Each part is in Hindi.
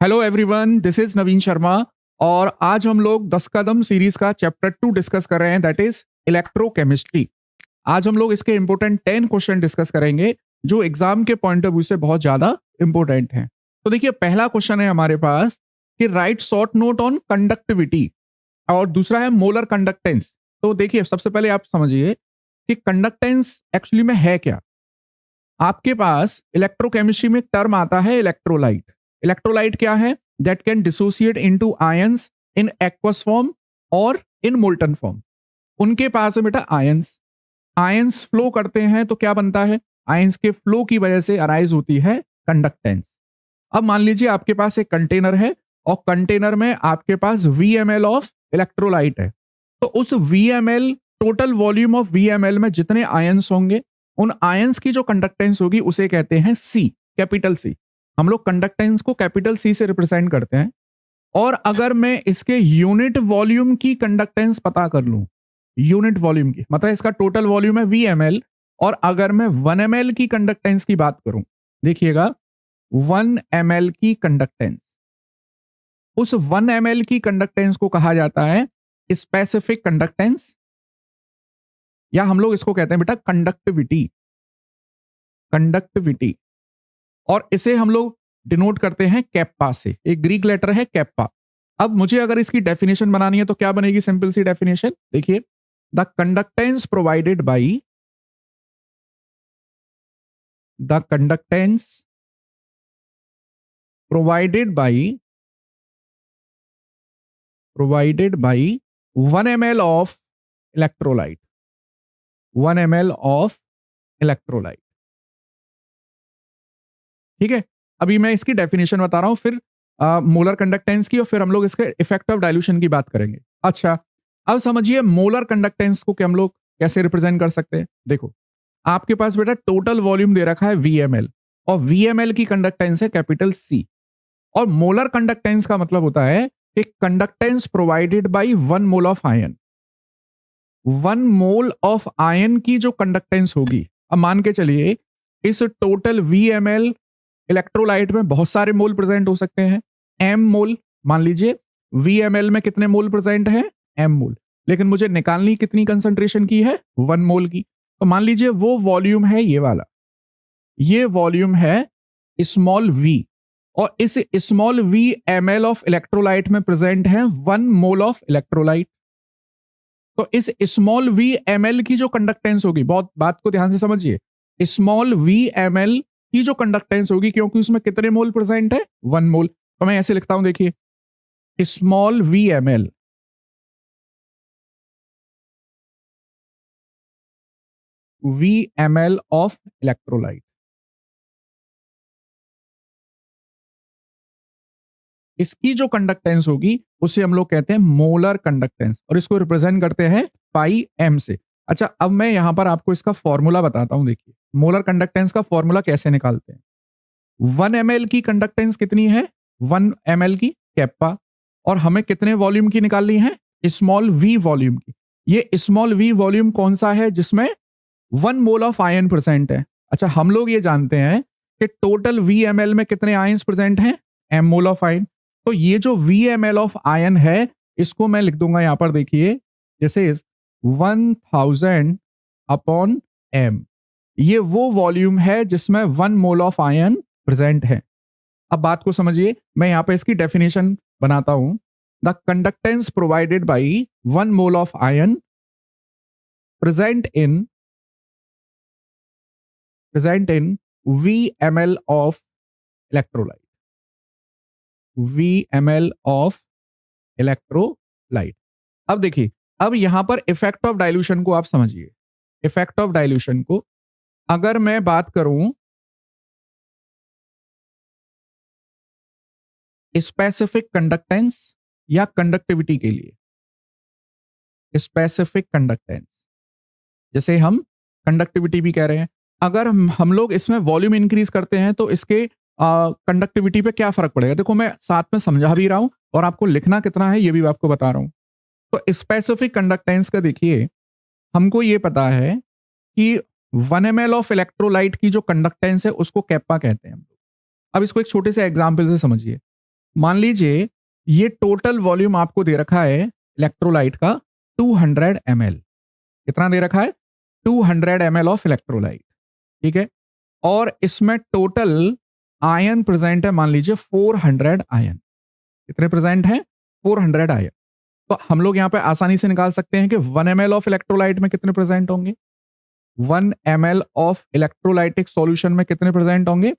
हेलो एवरीवन, दिस इज नवीन शर्मा और आज हम लोग 10 कदम सीरीज का चैप्टर 2 डिस्कस कर रहे हैं, दैट इज इलेक्ट्रोकेमिस्ट्री। आज हम लोग इसके इंपॉर्टेंट 10 क्वेश्चन डिस्कस करेंगे जो एग्जाम के पॉइंट ऑफ व्यू से बहुत ज्यादा इंपॉर्टेंट हैं। तो देखिए, पहला क्वेश्चन है हमारे पास कि right short note on conductivity और दूसरा है मोलर कंडक्टेंस। तो देखिए, सबसे पहले आप समझिए कि कंडक्टेंस एक्चुअली में है क्या। आपके पास इलेक्ट्रोकेमिस्ट्री में एक टर्म आता है इलेक्ट्रोलाइट। इलेक्ट्रोलाइट क्या है? That can dissociate into ions in aqueous form और इन मोल्टन फॉर्म। उनके पास है बेटा आयंस। आयंस फ्लो करते हैं तो क्या बनता है? आयंस के फ्लो की वजह से अराइज होती है कंडक्टेंस। अब मान लीजिए आपके पास एक कंटेनर है और कंटेनर में आपके पास VmL ऑफ इलेक्ट्रोलाइट है। तो उस VmL, total volume of VmL में जितने आयंस होंगे, उन आयंस की जो कंडक्टेंस होगी उसे कहते हैं C, कैपिटल C। हम लोग कंडक्टेंस को कैपिटल C से रिप्रेजेंट करते हैं। और अगर मैं इसके यूनिट वॉल्यूम की कंडक्टेंस पता कर लूं, यूनिट वॉल्यूम की मतलब इसका टोटल वॉल्यूम है VmL, और अगर मैं 1 ml की कंडक्टेंस की बात करूं, देखिएगा 1 ml की कंडक्टेंस, उस 1 ml की कंडक्टेंस को कहा जाता है स्पेसिफिक कंडक्टेंस, या हम लोग इसको कहते हैं बेटा कंडक्टिविटी। कंडक्टिविटी, और इसे हम लोग डिनोट करते हैं कैप्पा से। एक ग्रीक लेटर है कैप्पा। अब मुझे अगर इसकी डेफिनेशन बनानी है तो क्या बनेगी? सिंपल सी डेफिनेशन देखिए, the conductance provided by the conductance provided by 1 ml of electrolyte. 1 ml of electrolyte. ठीक है, अभी मैं इसकी डेफिनेशन बता रहा हूं, फिर मोलर कंडक्टेंस की, और फिर हम लोग इसके इफेक्ट ऑफ डाइल्यूशन की बात करेंगे। अच्छा, अब समझिए मोलर कंडक्टेंस को हम लोग कैसे रिप्रेजेंट कर सकते हैं। देखो, आपके पास बेटा टोटल वॉल्यूम दे रखा है VmL, और VmL की कंडक्टेंस है कैपिटल C। और मोलर कंडक्टेंस का मतलब होता है कि conductance provided by 1 mole of ion. 1 mole of ion की जो कंडक्टेंस होगी, अब मान के चलिए इस टोटल VmL इलेक्ट्रोलाइट में बहुत सारे मोल प्रेजेंट हो सकते हैं, m मोल। मान लीजिए VmL में कितने मोल प्रेजेंट है? m मोल। लेकिन मुझे निकालनी कितनी कंसंट्रेशन की है? 1 मोल की। तो मान लीजिए वो वॉल्यूम है ये वाला, ये वॉल्यूम है स्मॉल v, और इस small v ml of electrolyte में प्रेजेंट है 1 मोल ऑफ इलेक्ट्रोलाइट। तो इस स्मॉल v ml की जो कंडक्टेंस होगी, बहुत बात को ध्यान से समझिए, स्मॉल v ml की जो कंडक्टेंस होगी, क्योंकि उसमें कितने मोल प्रेजेंट है? 1 मोल। तो मैं ऐसे लिखता हूं, देखिए small VmL VmL of electrolyte. इसकी जो कंडक्टेंस होगी उसे हम लोग कहते हैं मोलर कंडक्टेंस, और इसको रिप्रेजेंट करते हैं पाई m से। अच्छा, अब मैं यहां पर आपको इसका फॉर्मूला बताता हूं। देखिए, मोलर कंडक्टेंस का फॉर्मूला कैसे निकालते हैं। 1 ml की कंडक्टेंस कितनी है? 1 ml की कैप्पा, और हमें कितने वॉल्यूम की निकालनी है? स्मॉल v वॉल्यूम की। ये स्मॉल v वॉल्यूम कौन सा है जिसमें 1 मोल ऑफ आयन प्रेजेंट है? अच्छा, हम लोग ये जानते हैं कि टोटल VmL में कितने आयंस प्रेजेंट हैं? m mole of ion. तो ये जो VmL ऑफ आयन है, इसको मैं लिख दूंगा यहां पर, देखिए जैसे 1000 अपॉन m। ये वो वॉल्यूम है जिसमें 1 मोल ऑफ आयन प्रेजेंट है। अब बात को समझिए, मैं यहां पे इसकी डेफिनेशन बनाता हूं। The conductance provided by 1 mole of ion present in VmL of electrolyte. VmL of electrolyte. अब देखिए, अब यहां पर इफेक्ट ऑफ डाइल्यूशन को आप समझिए। इफेक्ट ऑफ डाइल्यूशन को अगर मैं बात करूं स्पेसिफिक कंडक्टेंस या कंडक्टिविटी के लिए, स्पेसिफिक कंडक्टेंस जैसे हम कंडक्टिविटी भी कह रहे हैं, अगर हम लोग इसमें वॉल्यूम इंक्रीज करते हैं तो इसके कंडक्टिविटी पे क्या फर्क पड़ेगा? देखो, मैं साथ में समझा भी रहा हूं और आपको लिखना कितना है ये भी आपको बता रहा हूं। तो स्पेसिफिक कंडक्टेंस का देखिए, हमको ये पता है कि 1 ml ऑफ इलेक्ट्रोलाइट की जो कंडक्टेंस है उसको कैप्पा कहते हैं हम लोग। अब इसको एक छोटे से एग्जाम्पल से समझिए। मान लीजिए ये टोटल वॉल्यूम आपको दे रखा है इलेक्ट्रोलाइट का 200 ml। कितना दे रखा है? 200 ml ऑफ इलेक्ट्रोलाइट। ठीक है, और इसमें टोटल आयन प्रेजेंट है, मान लीजिए 400 आयन। कितने प्रेजेंट हैं? 400 आयन। तो हम लोग यहां पे आसानी से निकाल सकते हैं कि 1 ml ऑफ इलेक्ट्रोलाइट में कितने प्रेजेंट होंगे। 1 ml ऑफ इलेक्ट्रोलाइटिक सॉल्यूशन में कितने प्रेजेंट होंगे?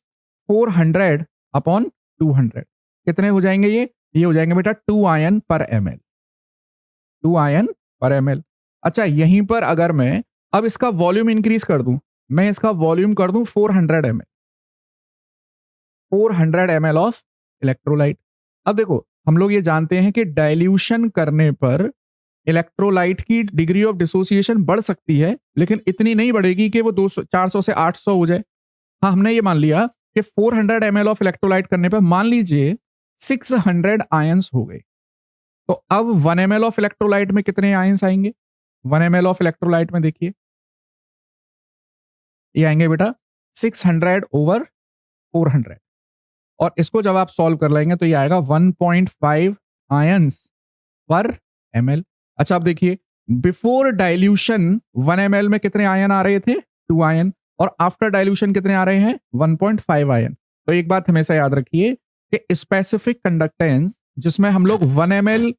400 अपॉन 200। कितने हो जाएंगे ये हो जाएंगे बेटा 2 आयन पर ml। 2 आयन पर ml। अच्छा, यहीं पर अगर मैं अब इसका वॉल्यूम इंक्रीज कर दूं, मैं इसका वॉल्यूम कर दूं 400 ml, 400 ml ऑफ इलेक्ट्रोलाइट। अब देखो, हम लोग ये जानते हैं कि डाइल्यूशन करने पर इलेक्ट्रोलाइट की डिग्री ऑफ डिसोसिएशन बढ़ सकती है, लेकिन इतनी नहीं बढ़ेगी कि वो 200 400 से 800 हो जाए। हाँ, हमने ये मान लिया कि 400 ml ऑफ इलेक्ट्रोलाइट करने पर मान लीजिए 600 आयंस हो गए। तो अब 1 ml ऑफ इलेक्ट्रोलाइट में कितने आयंस आएंगे? 1 ml ऑफ इलेक्ट्रोलाइट में देखिए ये आएंगे बेटा 600 ओवर 400, और इसको जब आप सॉल्व कर लेंगे तो ये आएगा 1.5 आयंस पर ml। अच्छा, अब देखिए बिफोर डाइल्यूशन 1 ml में कितने आयन आ रहे थे? 2 आयन। और आफ्टर डाइल्यूशन कितने आ रहे हैं? 1.5 आयन। तो एक बात हमेशा याद रखिए कि स्पेसिफिक कंडक्टेंस जिसमें हम लोग 1 ml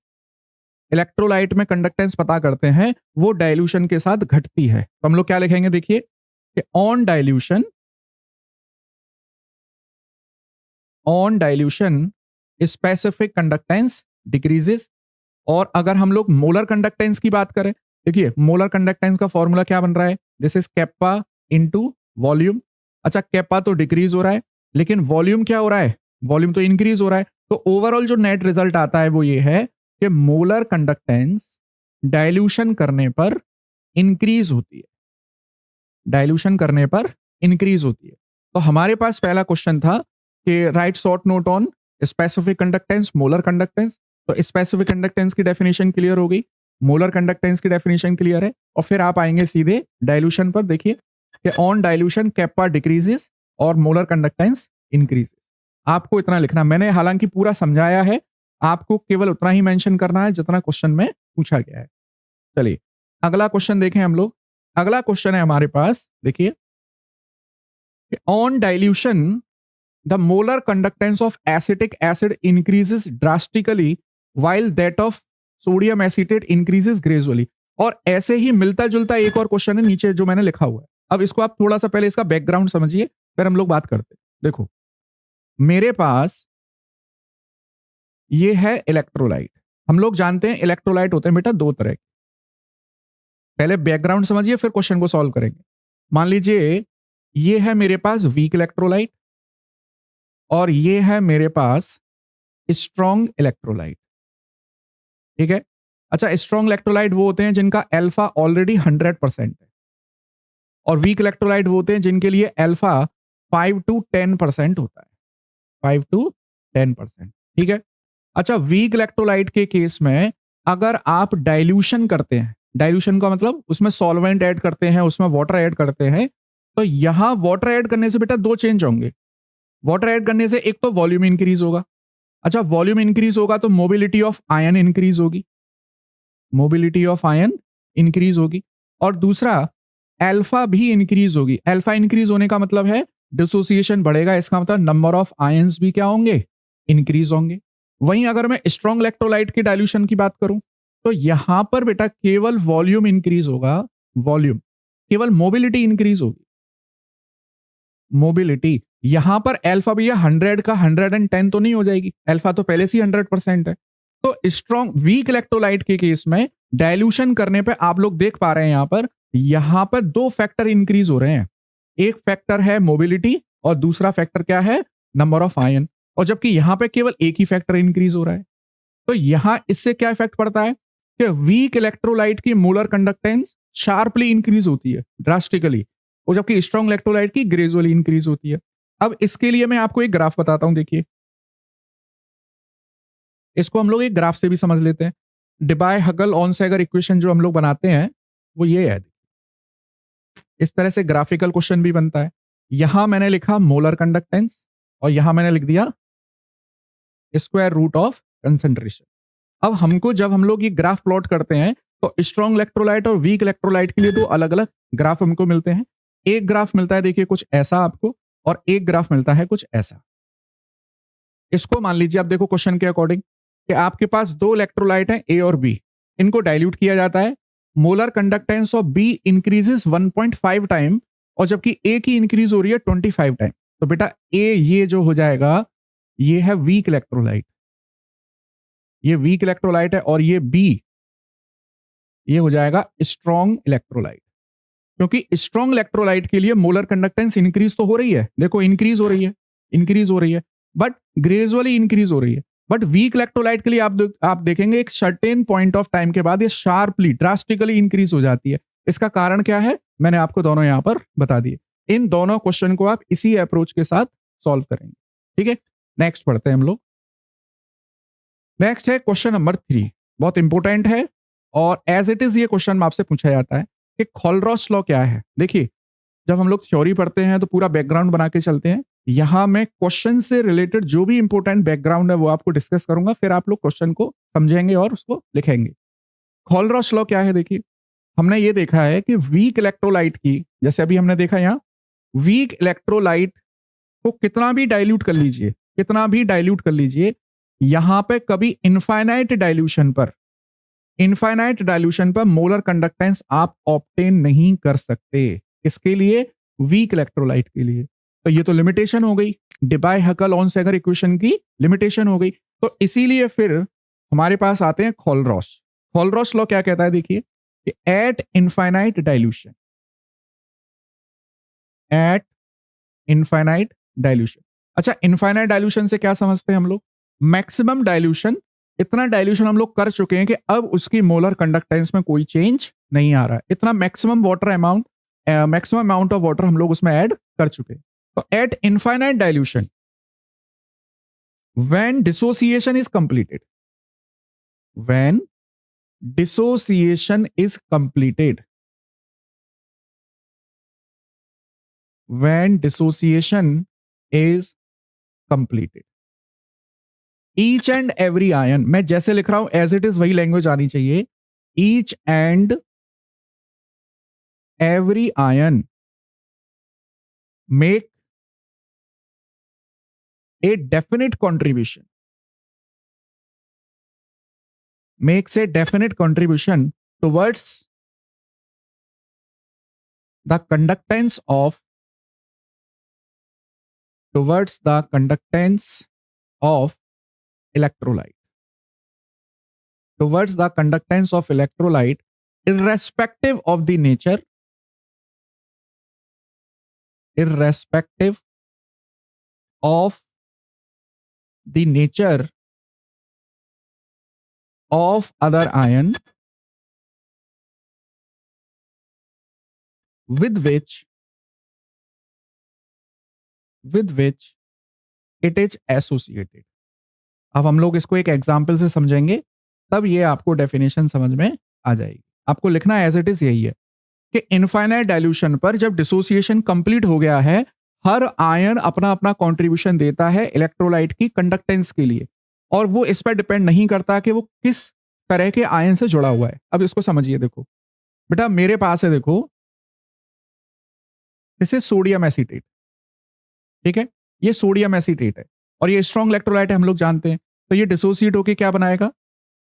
इलेक्ट्रोलाइट में कंडक्टेंस पता करते हैं वो डाइल्यूशन के साथ घटती है। तो हम लोग क्या लिखेंगे देखिए कि on dilution specific conductance decreases. और अगर हम लोग मोलर कंडक्टेंस की बात करें, देखिए मोलर कंडक्टेंस का फॉर्मूला क्या बन रहा है? This is kappa into volume. अच्छा, कैप्पा तो डिक्रीज हो रहा है, लेकिन वॉल्यूम क्या हो रहा है? वॉल्यूम तो इंक्रीज हो रहा है। तो ओवरऑल जो नेट रिजल्ट आता है वो ये है कि मोलर कंडक्टेंस डाइल्यूशन करने पर इंक्रीज होती है। डाइल्यूशन करने पर इंक्रीज होती है। तो हमारे पास पहला क्वेश्चन था कि right short note on specific conductance, molar conductance. तो स्पेसिफिक कंडक्टेंस की डेफिनेशन क्लियर हो गई, मोलर कंडक्टेंस की डेफिनेशन क्लियर है, और फिर आप आएंगे सीधे डाइल्यूशन पर। देखिए कि ऑन डाइल्यूशन कैप्पा डिक्रीजेस और मोलर कंडक्टेंस इंक्रीजेस। आपको इतना लिखना, मैंने हालांकि पूरा समझाया है, आपको केवल उतना ही मेंशन करना है जितना क्वेश्चन में पूछा गया है। चलिए अगला क्वेश्चन देखें हम लोग। अगला क्वेश्चन है हमारे पास, देखिए on dilution the molar conductance of acetic acid increases drastically while that of sodium acetate increases gradually। और ऐसे ही मिलता जुलता एक और क्वेश्चन है नीचे जो मैंने लिखा हुआ है। अब इसको आप थोड़ा सा पहले इसका बैकग्राउंड समझिए, फिर हम लोग बात करते हैं। देखो मेरे पास ये है इलेक्ट्रोलाइट। हम लोग जानते हैं इलेक्ट्रोलाइट होते हैं बेटा दो तरह के। पहले बैकग्राउंड समझिए फिर क्वेश्चन को सॉल्व करेंगे। मान लीजिए ये है मेरे पास वीक इलेक्ट्रोलाइट और ये है मेरे पास स्ट्रॉन्ग इलेक्ट्रोलाइट। ठीक है, अच्छा स्ट्रॉन्ग इलेक्ट्रोलाइट वो होते हैं जिनका अल्फा ऑलरेडी 100% है, और वीक इलेक्ट्रोलाइट वो होते हैं जिनके लिए अल्फा 5 to 10% होता है। 5 to 10%। ठीक है, अच्छा वीक इलेक्ट्रोलाइट के केस में अगर आप डाइल्यूशन करते हैं, डाइल्यूशन का मतलब उसमें सॉल्वेंट ऐड करते हैं, उसमें वाटर ऐड करते हैं, तो यहां वाटर ऐड करने से बेटा दो चेंज होंगे। वाटर ऐड करने से एक तो वॉल्यूम इंक्रीज होगा। अच्छा, वॉल्यूम इंक्रीज होगा तो मोबिलिटी ऑफ आयन इंक्रीज होगी, मोबिलिटी ऑफ आयन इंक्रीज होगी, और दूसरा अल्फा भी इंक्रीज होगी। अल्फा इंक्रीज होने का मतलब है डिसोसिएशन बढ़ेगा, इसका मतलब नंबर ऑफ आयंस भी क्या होंगे? इंक्रीज होंगे। वहीं अगर मैं स्ट्रॉन्ग इलेक्ट्रोलाइट के डाइल्यूशन की बात करूं तो यहां पर बेटा केवल वॉल्यूम इंक्रीज होगा, वॉल्यूम, केवल मोबिलिटी इंक्रीज होगी, मोबिलिटी। यहां पर अल्फा भैया 100 का 110 तो नहीं हो जाएगी, अल्फा तो पहले से ही 100% है। तो स्ट्रॉन्ग वीक इलेक्ट्रोलाइट के केस में डाइल्यूशन करने पे आप लोग देख पा रहे हैं यहां पर दो फैक्टर इंक्रीज हो रहे हैं। एक फैक्टर है मोबिलिटी और दूसरा फैक्टर क्या है? Number of ion. और जबकि यहां पे केवल एक ही फैक्टर इंक्रीज हो रहा है। तो यहां इससे क्या इफेक्ट पड़ता है कि वीक इलेक्ट्रोलाइट की मोलर कंडक्टेंस शार्पली इंक्रीज होती है, ड्रास्टिकली, और जबकि स्ट्रॉन्ग इलेक्ट्रोलाइट की ग्रेजुअली इंक्रीज होती है। अब इसके लिए मैं आपको एक ग्राफ बताता हूं, देखिए इसको हम लोग एक ग्राफ से भी समझ लेते हैं। डिबाय हगल ऑनसेगर इक्वेशन जो हम लोग बनाते हैं वो ये है, इस तरह से ग्राफिकल क्वेश्चन भी बनता है। यहां मैंने लिखा मोलर कंडक्टेंस और यहां मैंने लिख दिया स्क्वायर रूट ऑफ कंसंट्रेशन। अब हमको जब हम लोग ये ग्राफ प्लॉट करते हैं तो स्ट्रॉन्ग इलेक्ट्रोलाइट और वीक इलेक्ट्रोलाइट के लिए दो अलग अलग ग्राफ हमको मिलते हैं। एक ग्राफ मिलता है देखिए कुछ ऐसा आपको, और एक ग्राफ मिलता है कुछ ऐसा। इसको मान लीजिए, आप देखो क्वेश्चन के अकॉर्डिंग कि आपके पास दो इलेक्ट्रोलाइट हैं ए और बी, इनको डाइल्यूट किया जाता है, molar conductance of B increases 1.5 time और जबकि ए की इंक्रीज हो रही है 25 टाइम। तो बेटा ए ये जो हो जाएगा ये है वीक इलेक्ट्रोलाइट, ये वीक इलेक्ट्रोलाइट है, और ये बी ये हो जाएगा स्ट्रॉन्ग इलेक्ट्रोलाइट। क्योंकि स्ट्रॉन्ग इलेक्ट्रोलाइट के लिए मोलर कंडक्टेंस इंक्रीज तो हो रही है, देखो इंक्रीज हो रही है, इंक्रीज हो रही है, बट ग्रेजुअली इंक्रीज हो रही है। बट वीक इलेक्ट्रोलाइट के लिए आप देखेंगे एक सर्टेन पॉइंट ऑफ टाइम के बाद ये शार्पली ड्रास्टिकली इंक्रीज हो जाती है। इसका कारण क्या है मैंने आपको दोनों यहां पर बता दिए। इन दोनों क्वेश्चन को आप इसी अप्रोच के साथ सॉल्व करेंगे। ठीक है, नेक्स्ट पढ़ते हैं हम लोग। नेक्स्ट है क्वेश्चन नंबर 3, बहुत इंपॉर्टेंट है और एज इट इज ये क्वेश्चन आपसे पूछा जाता है कि खोलरॉस लॉ क्या है। देखिए जब हम लोग थ्योरी पढ़ते हैं तो पूरा बैकग्राउंड बना के चलते हैं। यहां मैं क्वेश्चन से रिलेटेड जो भी इंपॉर्टेंट बैकग्राउंड है वो आपको डिस्कस करूंगा, फिर आप लोग क्वेश्चन को समझेंगे और उसको लिखेंगे। खोलरॉस लॉ क्या है, देखिए हमने ये देखा है कि वीक इलेक्ट्रोलाइट की, जैसे अभी हमने देखा यहां, वीक इलेक्ट्रोलाइट को कितना भी डाइल्यूट कर लीजिए, कितना भी डाइल्यूट कर लीजिए, यहां पे कभी इनफाइनाइट डाइल्यूशन पर मोलर कंडक्टेंस आप ऑब्टेन नहीं कर सकते। इसके लिए वीक इलेक्ट्रोलाइट के लिए तो ये तो लिमिटेशन हो गई, डिबाय हकल ऑन सेगर इक्वेशन की लिमिटेशन हो गई। तो इसीलिए फिर हमारे पास आते हैं खोलरॉस। खोलरॉस लॉ क्या कहता है, देखिए कि एट इनफाइनाइट डाइल्यूशन। अच्छा, इनफाइनाइट डाइल्यूशन से क्या समझते हैं हम लोग, मैक्सिमम डाइल्यूशन, इतना डाइल्यूशन हम लोग कर चुके हैं कि अब उसकी मोलर कंडक्टेंस में कोई चेंज नहीं आ रहा है। इतना मैक्सिमम अमाउंट ऑफ वाटर हम लोग उसमें ऐड कर चुके हैं। तो eight infinite dilution when dissociation is completed, when dissociation is completed, when dissociation is completed, each and every ion, मैं जैसे लिख रहा हूं एज इट इज वही लैंग्वेज आनी चाहिए, each and every ion make a definite contribution, makes a definite contribution towards the conductance of electrolyte, towards the conductance of electrolyte irrespective of the nature, irrespective of the nature of other ion with which it is associated। अब हम लोग इसको एक एग्जाम्पल से समझेंगे, तब ये आपको डेफिनेशन समझ में आ जाएगी। आपको लिखना एज इट इज यही है कि इनफाइनाइट डाइल्यूशन पर जब डिसोसिएशन कंप्लीट हो गया है, हर आयन अपना अपना कंट्रीब्यूशन देता है इलेक्ट्रोलाइट की कंडक्टेंस के लिए, और वो इस पर डिपेंड नहीं करता कि वो किस तरह के आयन से जुड़ा हुआ है। अब इसको समझिए, देखो बेटा मेरे पास है, देखो दिस इज सोडियम एसीटेट, ठीक है, ये सोडियम एसीटेट है और ये स्ट्रॉन्ग इलेक्ट्रोलाइट है, हम लोग जानते हैं। तो ये डिसोसिएट होकर क्या बनाएगा,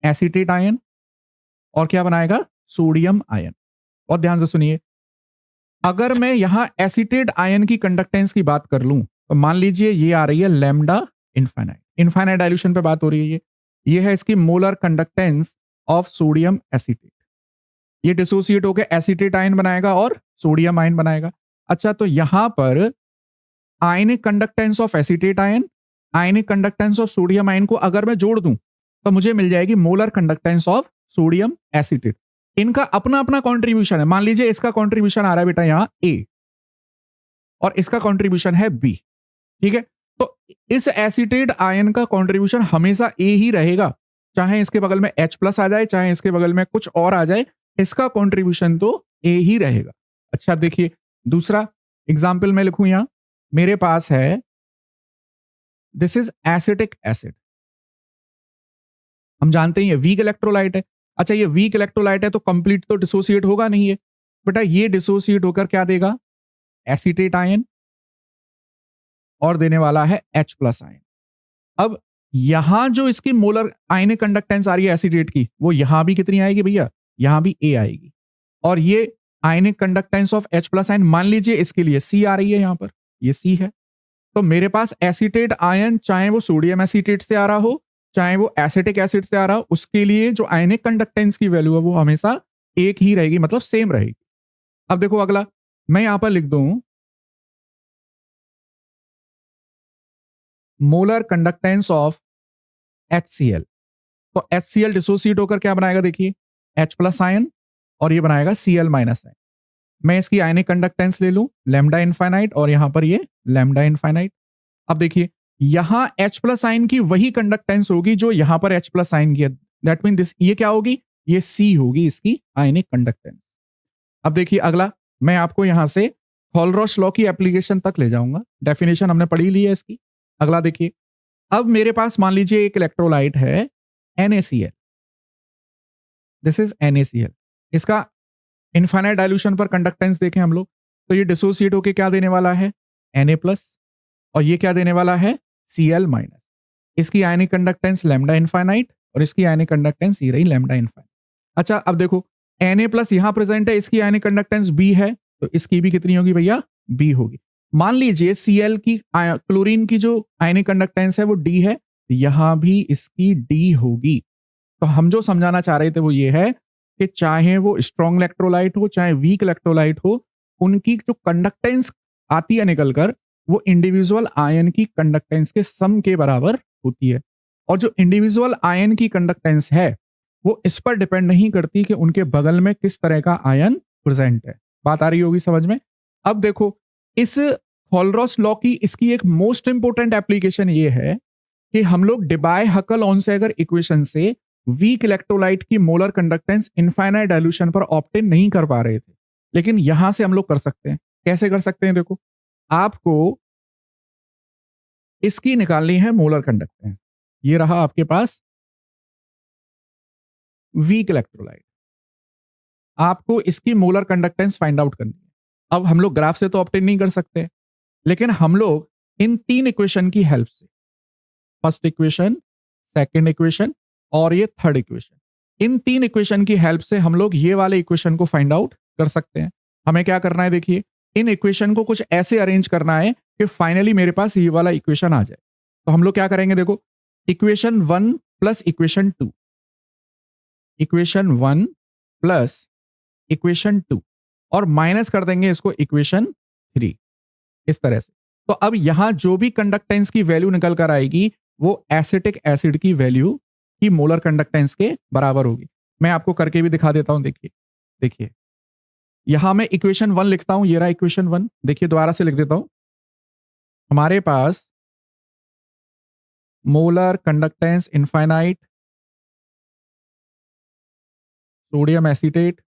एसीटेट आयन, और क्या बनाएगा, सोडियम आयन। और ध्यान से सुनिए, अगर मैं यहां एसीटेट आयन की कंडक्टेंस की बात कर लूं तो मान लीजिए ये आ रही है लैम्डा इनफाइनाइट, इनफाइनाइट डाइल्यूशन पे बात हो रही है, ये है इसकी molar conductance of sodium acetate. ये डिसोसिएट होकर एसीटेट आयन बनाएगा और सोडियम आयन बनाएगा। अच्छा, तो यहां पर आयनिक conductance of acetate ion, ionic conductance of sodium ion को अगर मैं जोड़ दूं तो मुझे मिल जाएगी molar conductance of sodium acetate. इनका अपना अपना कंट्रीब्यूशन है, मान लीजिए इसका कंट्रीब्यूशन आ रहा है बेटा यहां ए और इसका कंट्रीब्यूशन है बी, ठीक है। तो इस एसीटेट आयन का कंट्रीब्यूशन हमेशा ए ही रहेगा, चाहे इसके बगल में H+ आ जाए, चाहे इसके बगल में कुछ और आ जाए, इसका कंट्रीब्यूशन तो ए ही रहेगा। अच्छा देखिए, दूसरा एग्जाम्पल मैं लिखूं यहां, मेरे पास है दिस इज एसिटिक एसिड, हम जानते हैं ये वीक इलेक्ट्रोलाइट है। अच्छा, ये वीक इलेक्ट्रोलाइट है तो कंप्लीट तो डिसोसिएट होगा नहीं है बेटा, ये डिसोसिएट होकर क्या देगा, एसीटेट आयन, और देने वाला है H प्लस आयन। अब यहां जो इसकी मोलर आयनिक कंडक्टेंस आ रही है एसीटेट की, वो यहां भी कितनी आएगी भैया, यहां भी A आएगी। और ये आयनिक conductance of H plus ion, मान लीजिए इसके लिए C आ रही है, यहां पर ये C है। तो मेरे पास एसीटेट आयन, चाहे वो सोडियम एसीटेट से आ रहा हो, चाहे वो एसिटिक एसिड से आ रहा हो, उसके लिए जो आयनिक कंडक्टेंस की वैल्यू है वो हमेशा एक ही रहेगी, मतलब सेम रहेगी। अब देखो अगला, मैं यहां पर लिख दूं मोलर कंडक्टेंस ऑफ HCl। तो HCl डिसोसिएट होकर क्या बनाएगा, देखिए H प्लस आयन, और ये बनाएगा Cl माइनस आयन। मैं इसकी आयनिक कंडक्टेंस ले लूं लैम्डा इनफाइनाइट, और यहां पर ये लैम्डा इनफाइनाइट। अब देखिए यहां H प्लस आयन की वही कंडक्टेंस होगी जो यहां पर H प्लस आयन की है। दैट मीन दिस, ये क्या होगी, ये C होगी इसकी आयनिक कंडक्टेंस। अब देखिए अगला, मैं आपको यहां से हॉलरॉश लॉ की एप्लीकेशन तक ले जाऊंगा, डेफिनेशन हमने पढ़ी ली है इसकी। अगला देखिए, अब मेरे पास मान लीजिए एक इलेक्ट्रोलाइट है NaCl, दिस इज NaCl। इसका इनफाइनाइट डाइल्यूशन पर कंडक्टेंस देखें हम लोग, तो ये डिसोसिएट होके क्या देने वाला है, Na प्लस, और ये क्या देने वाला है, Cl माइनस। इसकी आयनिक कंडक्टेंस लैम्डा इनफाइनाइट, और इसकी आयनिक कंडक्टेंस ये रही लैम्डा इनफाइनाइट। अच्छा, अब देखो Na प्लस यहां प्रेजेंट है, इसकी आयनिक कंडक्टेंस B है, तो इसकी भी कितनी होगी भैया, B होगी। मान लीजिए Cl की, क्लोरीन की जो आयनिक कंडक्टेंस है वो D है, यहां भी इसकी D होगी। तो हम जो समझाना चाह रहे थे वो ये है कि चाहे वो स्ट्रॉन्ग इलेक्ट्रोलाइट हो, चाहे वीक इलेक्ट्रोलाइट हो, उनकी जो कंडक्टेंस आती है निकलकर, वो इंडिविजुअल आयन की कंडक्टेंस के सम के बराबर होती है। और जो इंडिविजुअल आयन की कंडक्टेंस है वो इस पर डिपेंड नहीं करती कि उनके बगल में किस तरह का आयन प्रेजेंट है। बात आ रही होगी समझ में। अब देखो, इस हॉलरॉस लॉ की इसकी एक मोस्ट इंपोर्टेंट एप्लीकेशन ये है कि हम लोग डिबाय हकल ऑनसेगर इक्वेशन से वीक इलेक्ट्रोलाइट की मोलर कंडक्टेंस इनफाइनाइट डाइल्यूशन पर ऑप्टेन नहीं कर पा रहे थे, लेकिन यहां से हम लोग कर सकते हैं। कैसे कर सकते हैं, देखो आपको इसकी निकालनी है मोलर कंडक्टेंस। ये रहा आपके पास वीक इलेक्ट्रोलाइट, आपको इसकी मोलर कंडक्टेंस फाइंड आउट करनी है। अब हम लोग ग्राफ से तो ऑप्टेन नहीं कर सकते, लेकिन हम लोग इन तीन इक्वेशन की हेल्प से, फर्स्ट इक्वेशन, सेकेंड इक्वेशन और ये थर्ड इक्वेशन, इन तीन इक्वेशन की हेल्प से हम लोग ये वाले इक्वेशन को फाइंड आउट कर सकते हैं। हमें क्या करना है, देखिए इन इक्वेशन को कुछ ऐसे अरेंज करना है कि फाइनली मेरे पास ये वाला इक्वेशन आ जाए। तो हम लोग क्या करेंगे, देखो equation 1 plus equation 2, equation 1 plus equation 2, और माइनस कर देंगे इसको इक्वेशन 3, इस तरह से। तो अब यहां जो भी कंडक्टेंस की वैल्यू निकल कर आएगी वो एसिटिक एसिड की वैल्यू की मोलर कंडक्टेंस के बराबर होगी। मैं आपको करके भी दिखा देता हूं, देखिए देखिए यहां मैं इक्वेशन 1 लिखता हूं, ये रहा इक्वेशन 1। देखिए दोबारा से लिख देता हूं, हमारे पास molar conductance infinite sodium acetate